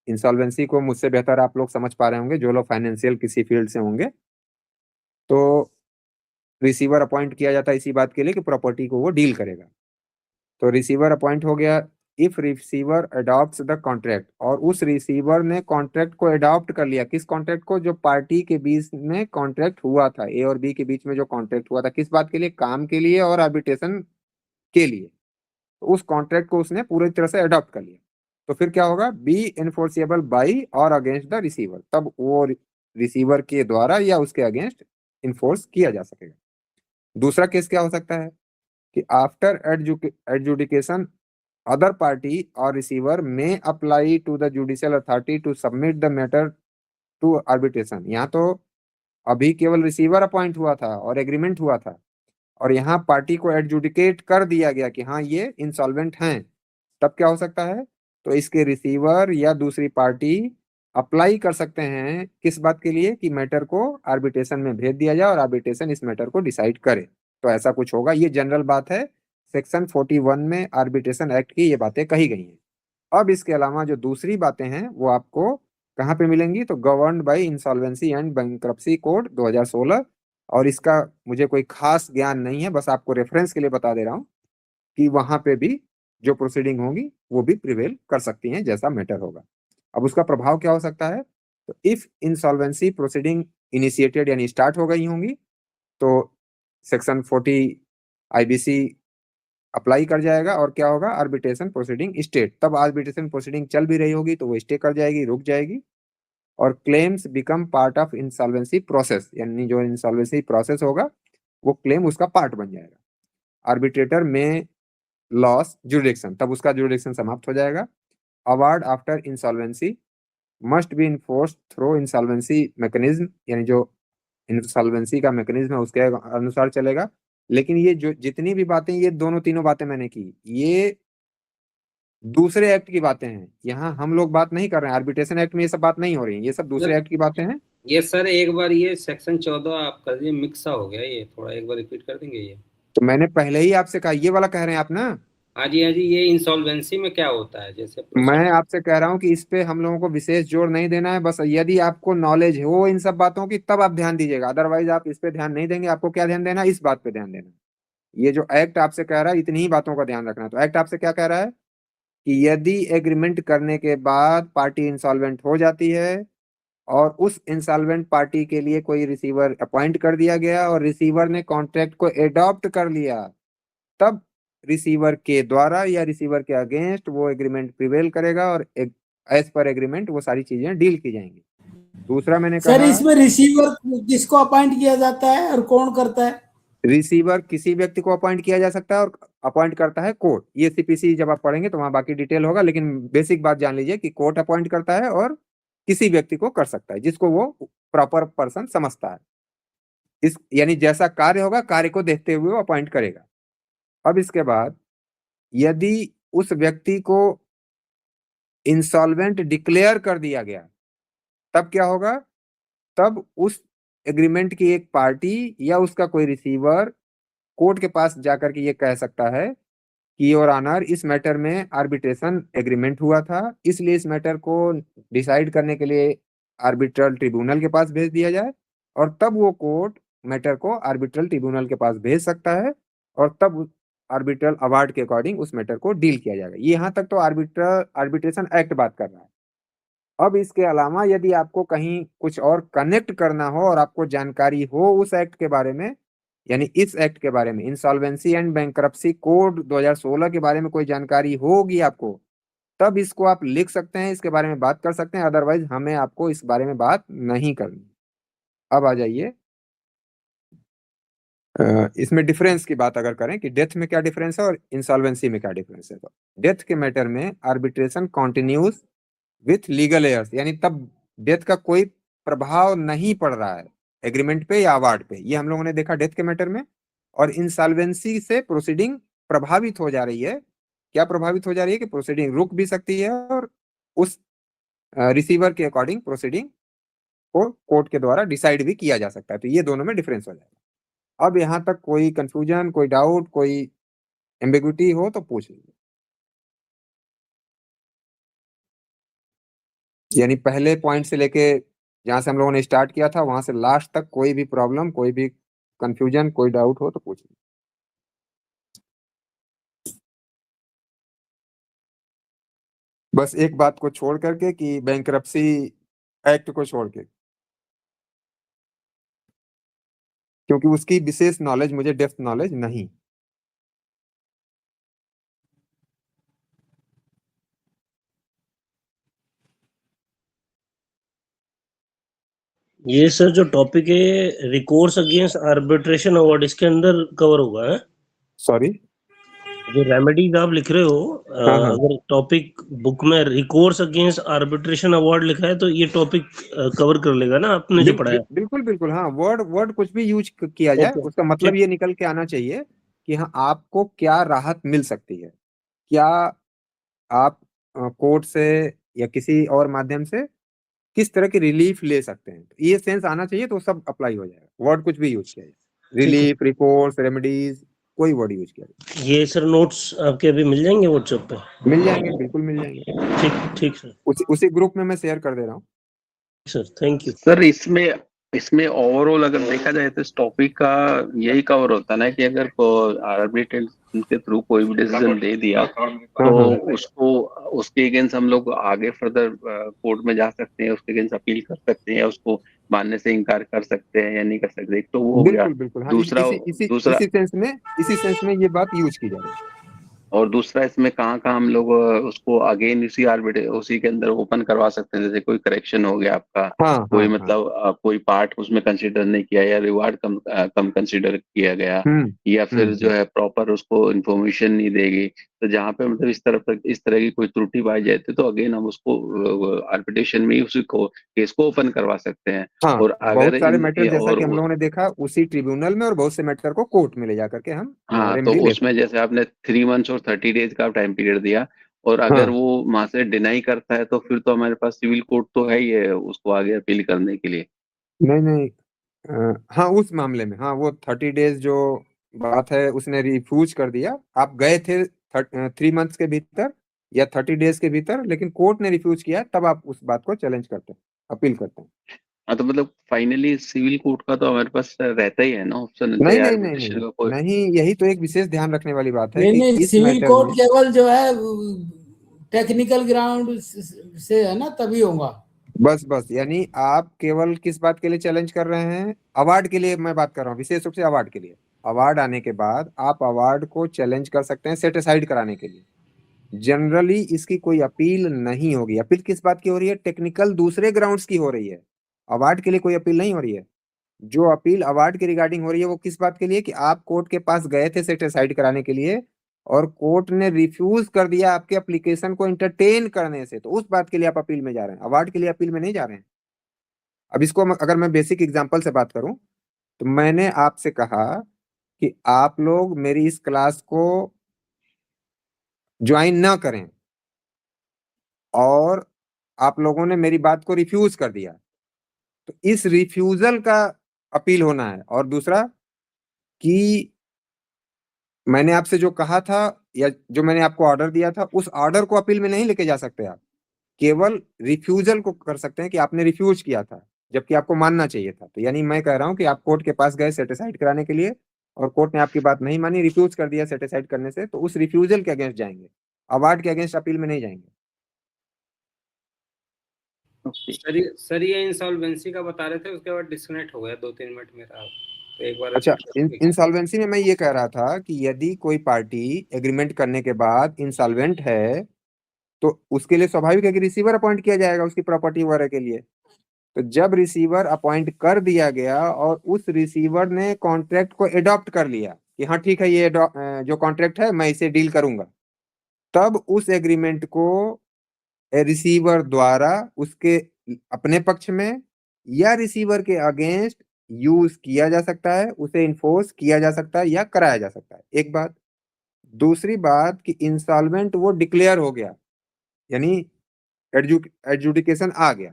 इंसॉल्वेंसी को मुझसे बेहतर आप लोग समझ पा रहे होंगे जो लोग फाइनेंशियल किसी फील्ड से होंगे, तो रिसीवर अपॉइंट किया जाता है इसी बात के लिए कि प्रॉपर्टी को वो डील करेगा। तो रिसीवर अपॉइंट हो गया, if receiver adopts the contract, और उस रिसीवर ने कॉन्ट्रैक्ट को अडॉप्ट कर लिया, किस कॉन्ट्रैक्ट को, जो पार्टी के बीच में कॉन्ट्रैक्ट हुआ था, ए और बी के बीच में जो कॉन्ट्रैक्ट हुआ था, किस बात के लिए, काम के लिए और आर्बिट्रेशन के लिए, तो उस कॉन्ट्रैक्ट को उसने पूरी तरह से अडॉप्ट कर लिया। तो फिर क्या होगा, बी इन्फोर्सिएबल बाई और अगेंस्ट द रिसीवर, तब वो रिसीवर के द्वारा या उसके अगेंस्ट इन्फोर्स किया जा सकेगा। दूसरा केस क्या हो सकता है कि आफ्टर एडजुडिकेशन अदर पार्टी और रिसीवर में apply to the judicial authority to submit the matter to arbitration. यहाँ तो अभी केवल रिसीवर अपॉइंट हुआ था और एग्रीमेंट हुआ था, और यहाँ पार्टी को एडजुडिकेट कर दिया गया कि हाँ ये इंसॉल्वेंट हैं, तब क्या हो सकता है? तो इसके रिसीवर या दूसरी पार्टी अप्लाई कर सकते हैं किस बात के लिए कि मैटर को आर्बिट्रेशन में भेज दिया जाए और आर्बिट्रेशन इस मैटर को डिसाइड करे। तो ऐसा कुछ होगा, ये जनरल बात है, सेक्शन 41 में आर्बिट्रेशन एक्ट की ये बातें कही गई हैं। अब इसके अलावा जो दूसरी बातें हैं वो आपको कहाँ पे मिलेंगी? तो governed bye insolvency and bankruptcy code 2016, और इसका मुझे कोई खास ज्ञान नहीं है, बस आपको रेफरेंस के लिए बता दे रहा हूँ कि वहां पे भी जो प्रोसीडिंग होंगी वो भी प्रिवेल कर सकती हैं जैसा मैटर होगा। अब उसका प्रभाव क्या हो सकता है? तो इफ इंसॉल्वेंसी प्रोसीडिंग इनिशिएटेड यानी स्टार्ट हो गई होंगी तो सेक्शन 40 आईबीसी अप्लाई कर जाएगा और क्या होगा? आर्बिट्रेशन प्रोसीडिंग स्टेट, तब आर्बिट्रेशन प्रोसीडिंग चल भी रही होगी तो वो स्टे कर जाएगी, रुक जाएगी, और claims become part of insolvency process, यानी जो इंसॉल्वेंसी प्रोसेस होगा वो क्लेम उसका पार्ट बन जाएगा। आर्बिट्रेटर में लॉस जुरिडिक्शन, तब उसका जुरिडिक्शन समाप्त हो जाएगा। Award after insolvency must be enforced through insolvency mechanism, यानी जो इंसॉल्वेंसी का मैकेनिज्म है उसके अनुसार चलेगा। लेकिन ये जो जितनी भी बातें, ये दोनों तीनों बातें मैंने की, ये दूसरे एक्ट की बातें हैं, यहाँ हम लोग बात नहीं कर रहे हैं, आर्बिट्रेशन एक्ट में ये सब बात नहीं हो रही है, ये सब दूसरे एक्ट की बातें हैं। ये सर एक बार ये सेक्शन 14 आप कर दिए, मिक्स सा हो गया, ये थोड़ा एक बार रिपीट कर देंगे ये? तो मैंने पहले ही आपसे कहा ये वाला कह रहे हैं आप ना। हाँ जी हाँ जी, ये इंसॉल्वेंसी में क्या होता है जैसे मैं आपसे कह रहा हूँ कि इस पे हम लोगों को विशेष जोर नहीं देना है, बस यदि आपको नॉलेज हो इन सब बातों की तब आप ध्यान दीजिएगा, अदरवाइज आप इस पे ध्यान नहीं देंगे। आपको क्या ध्यान देना है? इस बात पे ध्यान देना। ये जो एक्ट आपसे कह रहा है इतनी ही बातों का ध्यान रखना। तो एक्ट आपसे क्या कह रहा है कि यदि एग्रीमेंट करने के बाद पार्टी इंसॉल्वेंट हो जाती है और उस इंसॉल्वेंट पार्टी के लिए कोई रिसीवर अपॉइंट कर दिया गया और रिसीवर ने कॉन्ट्रैक्ट को एडॉप्ट कर लिया, तब रिसीवर के द्वारा या रिसीवर के अगेंस्ट वो एग्रीमेंट प्रिवेल करेगा और एज पर एग्रीमेंट वो सारी चीजें डील की जाएंगी। दूसरा मैंने सर कहा, इसमें रिसीवर किसको अपॉइंट किया जाता है और कौन करता है? रिसीवर किसी व्यक्ति को अपॉइंट किया जा सकता है और अपॉइंट करता है कोर्ट। ये सीपीसी जब आप पढ़ेंगे तो वहां बाकी डिटेल होगा, लेकिन बेसिक बात जान लीजिए कि कोर्ट अपॉइंट करता है और किसी व्यक्ति को कर सकता है जिसको वो प्रॉपर पर्सन समझता है। इस यानी जैसा कार्य होगा कार्य को देखते हुए वो अपॉइंट करेगा। अब इसके बाद यदि उस व्यक्ति को इंसॉल्वेंट डिक्लेयर कर दिया गया तब क्या होगा? तब उस एग्रीमेंट की एक पार्टी या उसका कोई रिसीवर कोर्ट के पास जाकर के ये कह सकता है कि योर ऑनर, इस मैटर में आर्बिट्रेशन एग्रीमेंट हुआ था, इसलिए इस मैटर को डिसाइड करने के लिए आर्बिट्रल ट्रिब्यूनल के पास भेज दिया जाए, और तब वो कोर्ट मैटर को आर्बिट्रल ट्रिब्यूनल के पास भेज सकता है और तब आर्बिट्रल अवार्ड के अकॉर्डिंग उस मैटर को डील किया जाएगा। ये यहाँ तक तो आर्बिट्रेशन एक्ट बात कर रहा है। अब इसके अलावा यदि आपको कहीं कुछ और कनेक्ट करना हो और आपको जानकारी हो उस एक्ट के बारे में, यानी इस एक्ट के बारे में, इंसॉल्वेंसी एंड बैंक्रप्सी कोड 2016 के बारे में कोई जानकारी होगी आपको, तब इसको आप लिख सकते हैं, इसके बारे में बात कर सकते हैं, अदरवाइज हमें आपको इस बारे में बात नहीं करनी। अब आ जाइए इसमें डिफरेंस की बात अगर करें कि डेथ में क्या डिफरेंस है और इंसॉल्वेंसी में क्या डिफरेंस है। तो डेथ के मैटर में arbitration continues with legal heirs, यानी तब डेथ का कोई प्रभाव नहीं पड़ रहा है एग्रीमेंट पे या अवार्ड पे, ये हम लोगों ने देखा डेथ के मैटर में। और इंसॉल्वेंसी से प्रोसीडिंग प्रभावित हो जा रही है। क्या प्रभावित हो जा रही है? कि प्रोसीडिंग रुक भी सकती है और उस रिसीवर के अकॉर्डिंग प्रोसीडिंग को कोर्ट के द्वारा डिसाइड भी किया जा सकता है। तो ये दोनों में डिफरेंस हो जाएगा। अब यहाँ तक कोई कंफ्यूजन, कोई डाउट, कोई एम्बिग्युइटी हो तो पूछ लीजिए। यानी पहले पॉइंट से लेके जहां से हम लोगों ने स्टार्ट किया था वहां से लास्ट तक कोई भी प्रॉब्लम, कोई भी कंफ्यूजन, कोई डाउट हो तो पूछ लीजिए। बस एक बात को छोड़ करके कि बैंक्रप्सी एक्ट को छोड़ के, क्योंकि उसकी विशेष नॉलेज मुझे डेप्थ नॉलेज नहीं। ये सर जो टॉपिक है रिकोर्स अगेंस्ट आर्बिट्रेशन अवार्ड, इसके अंदर कवर होगा है? सॉरी, जो रेमेडीज आप लिख रहे हो, हाँ, हाँ। अगर टॉपिक बुक में रिकोर्स अगेंस्ट आर्बिट्रेशन अवार्ड लिखा है तो ये टॉपिक कवर कर लेगा ना आपने जो पढ़ाया? बिल्कुल बिल्कुल, हाँ, वर्ड वर्ड कुछ भी यूज किया जाए, ओके, उसका मतलब ठीक। ये निकल के आना चाहिए कि हाँ, आपको क्या राहत मिल सकती है, क्या आप कोर्ट से या किसी और माध्यम से किस तरह की रिलीफ ले सकते हैं, तो ये सेंस आना चाहिए, तो सब अप्लाई हो जाएगा, वर्ड कुछ भी यूज किया जाए, ठीक है। रिलीफ, रिकोर्स, रेमेडीज, कोई वर्ड यूज किया जाए। ये सर नोट्स आपके अभी मिल जाएंगे व्हाट्सएप पे? मिल जाएंगे, बिल्कुल मिल जाएंगे। ठीक ठीक सर। उसी ग्रुप में मैं शेयर कर दे रहा हूँ। Sir thank you. सर इसमें इसमें ओवरऑल अगर देखा जाए तो इस टॉपिक का यही कवर होता है ना कि अगर आर्बिट्रेशन के थ्रू कोई भी डिसीजन दे दिया तो हाँ, उसको उसके अगेंस्ट हम लोग आगे फर्दर कोर्ट में जा सकते हैं, उसके अगेंस्ट अपील कर सकते हैं, या उसको मानने से इनकार कर सकते हैं या नहीं कर सकते। एक तो वो हो गया। बिल्कुल बिल्कुल, हाँ, दूसरा दूसरा इसी सेंस में ये बात यूज की जा रही है। और दूसरा इसमें कहाँ कहाँ हम लोग उसको अगेन उसी के अंदर ओपन करवा सकते हैं, जैसे कोई करेक्शन हो गया आपका, हाँ, हाँ, कोई हाँ। मतलब कोई पार्ट उसमें कंसीडर नहीं किया या रिवार्ड कम कंसीडर किया गया, या फिर जो हम्म। है प्रॉपर उसको इन्फॉर्मेशन नहीं देगी, तो जहाँ पे मतलब इस तरह की कोई त्रुटि पाई जाती है तो अगेन हम उसको आर्बिट्रेशन में ही उसी को केस को ओपन करवा सकते हैं। हाँ, और बहुत अगर सारे इन मैटर जैसा और कि हम लोगों ने देखा उसी ट्रिब्यूनल में, और बहुत से मैटर को कोर्ट में ले जाकर के हम हाँ, तो रेमेडी ले उसमें सकते जैसे आपने 3 मंथ्स और 30 डेज का टाइम पीरियड दिया, और हैं। अगर हाँ, वो वहां से डिनाई करता है तो फिर तो हमारे पास सिविल कोर्ट तो है ही है उसको आगे अपील करने के लिए। नहीं नहीं, हाँ, उस मामले में, हाँ, वो 30 डेज जो बात है उसने रिफ्यूज कर दिया, आप गए थे 3 मंथ्स के भीतर या 30 डेज के भीतर, लेकिन कोर्ट ने रिफ्यूज किया, तब आप उस बात को चैलेंज करते हैं, अपील करते हैं। हाँ, तो मतलब फाइनली सिविल कोर्ट का तो हमारे पास रहता ही है ना ऑप्शन, नहीं चाहे नहीं नहीं आर्बिट्रेशन नहीं का कोई। नहीं, यही तो एक विशेष ध्यान रखने वाली बात है नहीं कि नहीं, इस सिविल मैटर कोर्ट में, केवल जो है टेक्निकल ग्राउंड से है ना, तभी होगा। बस बस, यानी आप केवल किस बात के लिए चैलेंज कर रहे हैं, अवार्ड के लिए मैं बात कर रहा हूँ, विशेष रूप से अवार्ड के लिए। अवार्ड आने के बाद आप अवार्ड को चैलेंज कर सकते हैं सेट असाइड कराने के लिए। जनरली इसकी कोई अपील नहीं होगी। अपील किस बात की हो रही है? टेक्निकल दूसरे ग्राउंड्स की हो रही है, अवार्ड के लिए कोई अपील नहीं हो रही है। जो अपील अवार्ड के रिगार्डिंग हो रही है वो किस बात के लिए, कि आप कोर्ट के पास गए थे सेट असाइड कराने के लिए, और कोर्ट ने रिफ्यूज कर दिया आपके एप्लीकेशन को इंटरटेन करने से, तो उस बात के लिए आप अपील में जा रहे हैं, अवार्ड के लिए अपील में नहीं जा रहे हैं। अब इसको अगर मैं बेसिक एग्जांपल से बात करूं, तो मैंने आपसे कहा कि आप लोग मेरी इस क्लास को ज्वाइन ना करें, और आप लोगों ने मेरी बात को रिफ्यूज कर दिया, तो इस रिफ्यूजल का अपील होना है। और दूसरा कि मैंने आपसे जो कहा था या जो मैंने आपको ऑर्डर दिया था, उस ऑर्डर को अपील में नहीं लेके जा सकते आप, केवल रिफ्यूजल को कर सकते हैं कि आपने रिफ्यूज किया था जबकि आपको मानना चाहिए था। तो यानी मैं कह रहा हूं कि आप कोर्ट के पास गए सेटिसाइड कराने के लिए, और कोर्ट ने आपकी बात नहीं मानी, रिफ्यूज कर दिया सेटिसाइड करने से, तो उस रिफ्यूजल के अगेंस्ट जाएंगे, अवार्ड के अगेंस्ट अपील में नहीं जाएंगे। सर ये इंसॉल्वेंसी का बता रहे थे, उसके बाद डिस्कनेक्ट हो गया 2-3 मिनट मेरा, तो एक बार अच्छा, इंसॉल्वेंसी में मैं ये कह रहा था कि यदि कोई पार्टी एग्रीमेंट करने के बाद इंसॉल्वेंट है, तो उसके लिए स्वाभाविक है कि रिसीवर अपॉइंट किया जाएगा उसकी प्रॉपर्टी वगैरह के लिए। तो जब रिसीवर अपॉइंट कर दिया गया और उस रिसीवर ने कॉन्ट्रैक्ट को एडॉप्ट कर लिया कि हाँ ठीक है, ये जो कॉन्ट्रैक्ट है मैं इसे डील करूंगा, तब उस एग्रीमेंट को रिसीवर द्वारा उसके अपने पक्ष में या रिसीवर के अगेंस्ट यूज किया जा सकता है, उसे इन्फोर्स किया जा सकता है या कराया जा सकता है, एक बात। दूसरी बात कि इंस्टॉलमेंट वो डिक्लेयर हो गया, यानी एडजुडिकेशन आ गया,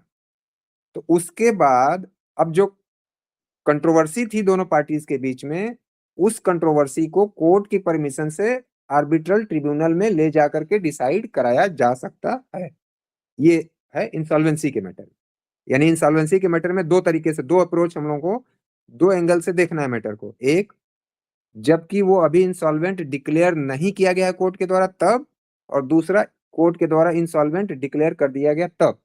तो उसके बाद अब जो कंट्रोवर्सी थी दोनों पार्टीज के बीच में, उस कंट्रोवर्सी को कोर्ट की परमिशन से आर्बिट्रल ट्रिब्यूनल में ले जाकर के डिसाइड कराया जा सकता है। ये है इंसॉल्वेंसी के मैटर। यानी इंसॉल्वेंसी के मैटर में दो तरीके से, दो अप्रोच हम लोगों को, दो एंगल से देखना है मैटर को। एक, जबकि वो अभी इंसॉल्वेंट डिक्लेयर नहीं किया गया कोर्ट के द्वारा, तब। और दूसरा, कोर्ट के द्वारा इंसॉल्वेंट डिक्लेयर कर दिया गया, तब।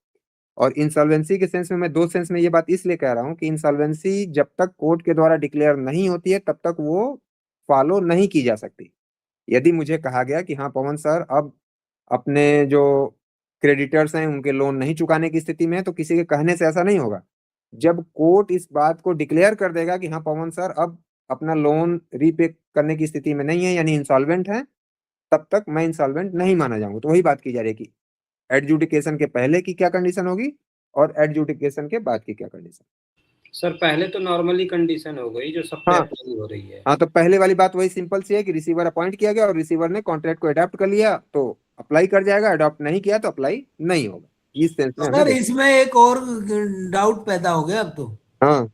और इंसॉल्वेंसी के सेंस में मैं दो सेंस में ये बात इसलिए कह रहा हूं कि इंसॉल्वेंसी जब तक कोर्ट के द्वारा डिक्लेयर नहीं होती है तब तक वो फॉलो नहीं की जा सकती। यदि मुझे कहा गया कि हाँ पवन सर अब अपने जो क्रेडिटर्स हैं उनके लोन नहीं चुकाने की स्थिति में है, तो किसी के कहने से ऐसा नहीं होगा। जब कोर्ट इस बात को डिक्लेयर कर देगा कि हाँ पवन सर अब अपना लोन रीपे करने की स्थिति में नहीं है, यानी इंसॉल्वेंट है, तब तक मैं इंसॉल्वेंट नहीं माना जाऊंगा। तो वही बात की जा रही है कि एडजुडिकेशन के पहले की क्या कंडीशन होगी और एडजुडिकेशन के बाद की क्या कंडीशन। सर पहले तो नॉर्मली कंडीशन हो गई जो सब पे हाँ। अप्लाई हो रही है। हाँ, तो पहले वाली बात वही सिंपल सी है कि रिसीवर अपॉइंट किया गया और रिसीवर ने कॉन्ट्रैक्ट को अडॉप्ट कर लिया तो अप्लाई कर जाएगा, अडॉप्ट नहीं किया तो अप्लाई नहीं होगा। इस सेंस में हमें सर देखना। इसमें एक और डाउट पैदा हो गया अब तो। हाँ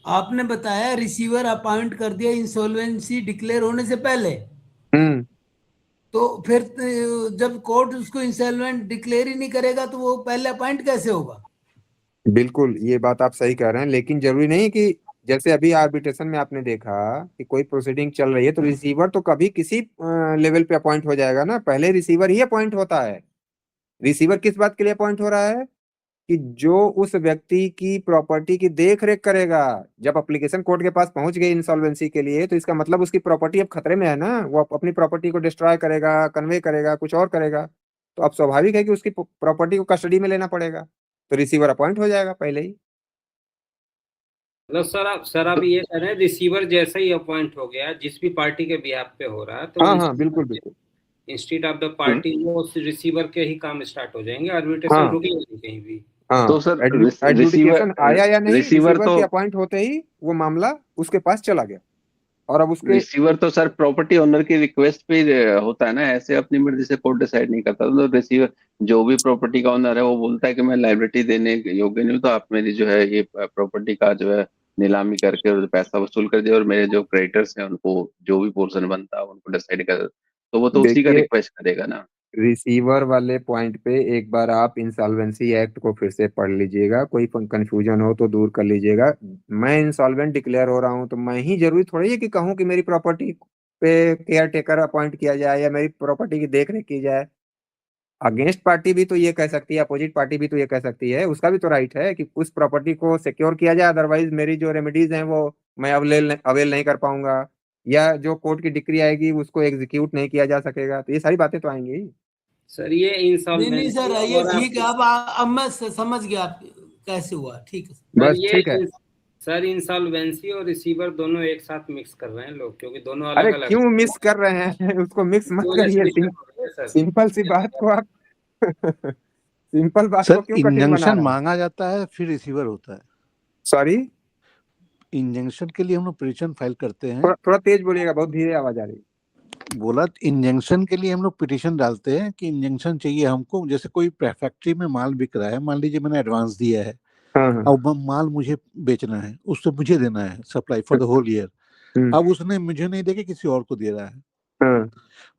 आपने बताया रिसीवर अपॉइंट कर दिया इंसॉल्वेंसी डिक्लेयर होने से पहले, तो फिर जब कोर्ट उसको इंसॉल्वेंट डिक्लेयर ही नहीं करेगा तो वो पहले अपॉइंट कैसे होगा? बिल्कुल, ये बात आप सही कह रहे हैं, लेकिन जरूरी नहीं कि जैसे अभी आर्बिट्रेशन में आपने देखा कि कोई प्रोसीडिंग चल रही है तो रिसीवर तो कभी किसी लेवल पे अपॉइंट हो जाएगा ना, पहले रिसीवर ही अपॉइंट होता है। रिसीवर किस बात के लिए अपॉइंट हो रहा है कि जो उस व्यक्ति की प्रॉपर्टी की देख रेख करेगा। जब एप्लीकेशन कोर्ट के पास पहुंच गई इंसॉल्वेंसी के लिए तो इसका मतलब उसकी प्रॉपर्टी अब खतरे में है ना, वो अपनी प्रॉपर्टी को डिस्ट्रॉय करेगा, कन्वे करेगा, कुछ और करेगा, तो अब स्वाभाविक है कि उसकी प्रॉपर्टी को कस्टडी में लेना पड़ेगा, तो रिसीवर अपॉइंट हो जाएगा पहले ही। मतलब सर आप ये कह रहे हैं रिसीवर जैसे ही अपॉइंट हो गया जिस भी पार्टी के बिहाफ पे हो रहा है तो हाँ बिल्कुल बिल्कुल। इंस्टीट्यूट ऑफ द पार्टी वो रिसीवर के ही काम स्टार्ट हो जाएंगे, आर्बिट्रेशन हाँ। रुकेगा नहीं कहीं भी। हाँ, तो सर एडजुडिकेशन आया या नहीं, रिसीवर रिसीवर तो के अपॉइंट होते ही वो मामला उसके पास चला गया और अब उसके रिसीवर तो सर प्रॉपर्टी ओनर की रिक्वेस्ट पे होता है ना, ऐसे अपनी मर्जी से कोर्ट डिसाइड नहीं करता। तो रिसीवर जो भी प्रॉपर्टी का ओनर है वो बोलता है कि मैं लायबिलिटी देने योग्य नहीं हूँ, तो आप मेरी जो है ये प्रॉपर्टी का जो है नीलामी करके और पैसा वसूल कर दिया और मेरे जो क्रेडिटर्स हैं उनको जो भी पोर्शन बनता है उनको डिसाइड कर, तो वो तो उसी का देखिए रिक्वेस्ट करेगा ना। रिसीवर वाले पॉइंट पे एक बार आप इंसॉल्वेंसी एक्ट को फिर से पढ़ लीजिएगा, कोई कंफ्यूजन हो तो दूर कर लीजिएगा। मैं इंसॉल्वेंट डिक्लेयर हो रहा हूं तो मैं ही जरूरी थोड़ी है कि कहूं कि मेरी प्रॉपर्टी पे केयर टेकर अपॉइंट किया जाए या मेरी प्रॉपर्टी की देख रेख की जाए। अगेंस्ट पार्टी भी तो ये कह सकती है, अपोजिट पार्टी भी तो ये कह सकती है, उसका भी तो राइट है कि उस प्रॉपर्टी को सिक्योर किया जाए, अदरवाइज मेरी जो रेमेडीज हैं वो मैं अवेल नहीं कर पाऊंगा, या जो कोर्ट की डिक्री आएगी उसको एग्जीक्यूट नहीं किया जा सकेगा। तो ये सारी बातें तो आएंगी। सर ये नहीं सर, इंसॉल्वेंसी ये और ठीक है। अब मैं समझ गया आप कैसे हुआ। ठीक है सर बस ठीक है। सर इंसॉल्वेंसी और रिसीवर दोनों एक साथ मिक्स कर रहे हैं लोग, क्योंकि दोनों अरे अलग अलग क्यों मिस कर रहे हैं उसको मिक्स मत करिए, सर। सिंपल सी बात को आप सिंपल बात को सर क्यों कठिन बना इंजंक्शन रहे हैं। मांगा जाता है फिर रिसीवर होता है। सॉरी, इंजंक्शन के लिए हम लोग पिटीशन फाइल करते हैं। थोड़ा तेज बोलिएगा, बहुत धीरे आवाज आ रही है। बोला इंजंक्शन के लिए हम लोग पिटीशन डालते हैं कि इंजंक्शन चाहिए हमको। जैसे कोई फैक्ट्री में माल बिक रहा है, मान लीजिए मैंने एडवांस दिया है अब माल मुझे बेचना है, उससे मुझे देना है supply for the whole year. अब उसने मुझे नहीं देके किसी और को दे रहा है,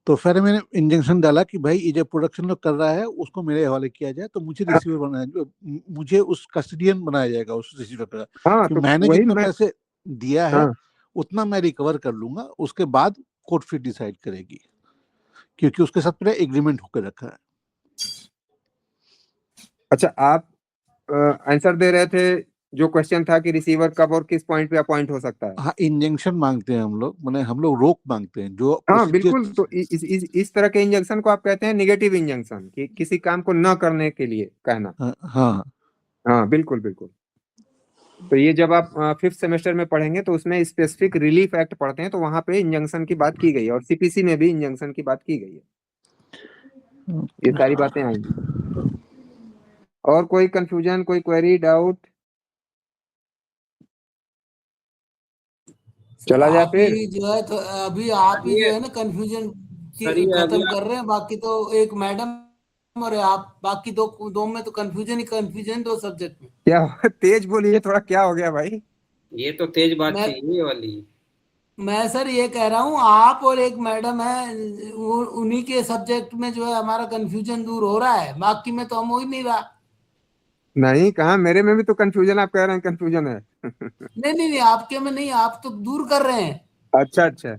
तो फिर मैंने इंजंक्शन डाला कि भाई ये जो प्रोडक्शन लोग कर रहा है उसको मेरे हवाले किया जाए, तो मुझे रिसीवर बनाया, मुझे उस कस्टडियन बनाया जाएगा उस रिसीवर का कि तो मैंने वही जितना पैसे दिया है उतना मैं रिकवर कर लूंगा, उसके बाद कोर्ट फिर डिसाइड करेगी, क्योंकि उसके साथ पूरा एग्रीमेंट होकर रखा है। अच्छा, आप आंसर दे रहे थे जो क्वेश्चन था कि रिसीवर कब और किस पॉइंट पे अपॉइंट हो सकता है। हाँ, इंजंक्शन मांगते हैं हम लोग, मैंने हम लोग रोक मांगते हैं जो हाँ बिल्कुल, तो इस तरह के इंजंक्शन को आप कहते हैं निगेटिव इंजंक्शन, कि किसी काम को न करने के लिए कहना। हाँ बिल्कुल बिल्कुल। तो ये जब आप 5th सेमेस्टर में पढ़ेंगे तो उसमें स्पेसिफिक रिलीफ एक्ट पढ़ते हैं, तो वहां पे इंजंक्शन की बात की गई है और सीपीसी में भी इंजंक्शन की बात की गई है। ये सारी बातें आएंगी। और कोई कंफ्यूजन, कोई क्वेरी, डाउट? चला जाए फिर। जो है तो अभी आप ही जो है ना कंफ्यूजन खत्म कर रहे हैं। बाकी तो एक मैडम और आप, बाकी दो में तो कंफ्यूजन ही कंफ्यूजन दो सब्जेक्ट में। क्या तेज बोलिए थोड़ा, क्या हो गया भाई? ये तो तेज बात चाहिए वाली। मैं सर ये कह रहा हूँ आप और एक मैडम है, उन्हीं के सब्जेक्ट में जो है हमारा कंफ्यूजन दूर हो रहा है, बाकी में तो हम हो ही नहीं रहा। नहीं, कहा मेरे में भी तो कंफ्यूजन, आप कह रहे हैं कंफ्यूजन है। नहीं आपके में नहीं, आप तो दूर कर रहे हैं। अच्छा,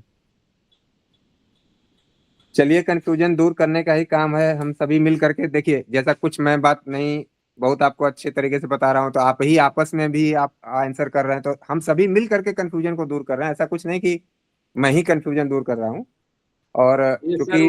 चलिए, कंफ्यूजन दूर करने का ही काम है, हम सभी मिल करके। देखिए, जैसा कुछ मैं बात नहीं बहुत आपको अच्छे तरीके से बता रहा हूं तो आप ही आपस में भी आप आंसर कर रहे हैं, तो हम सभी मिल करके कंफ्यूजन को दूर कर रहे हैं। ऐसा कुछ नहीं कि मैं ही कंफ्यूजन दूर कर रहा हूं। और क्योंकि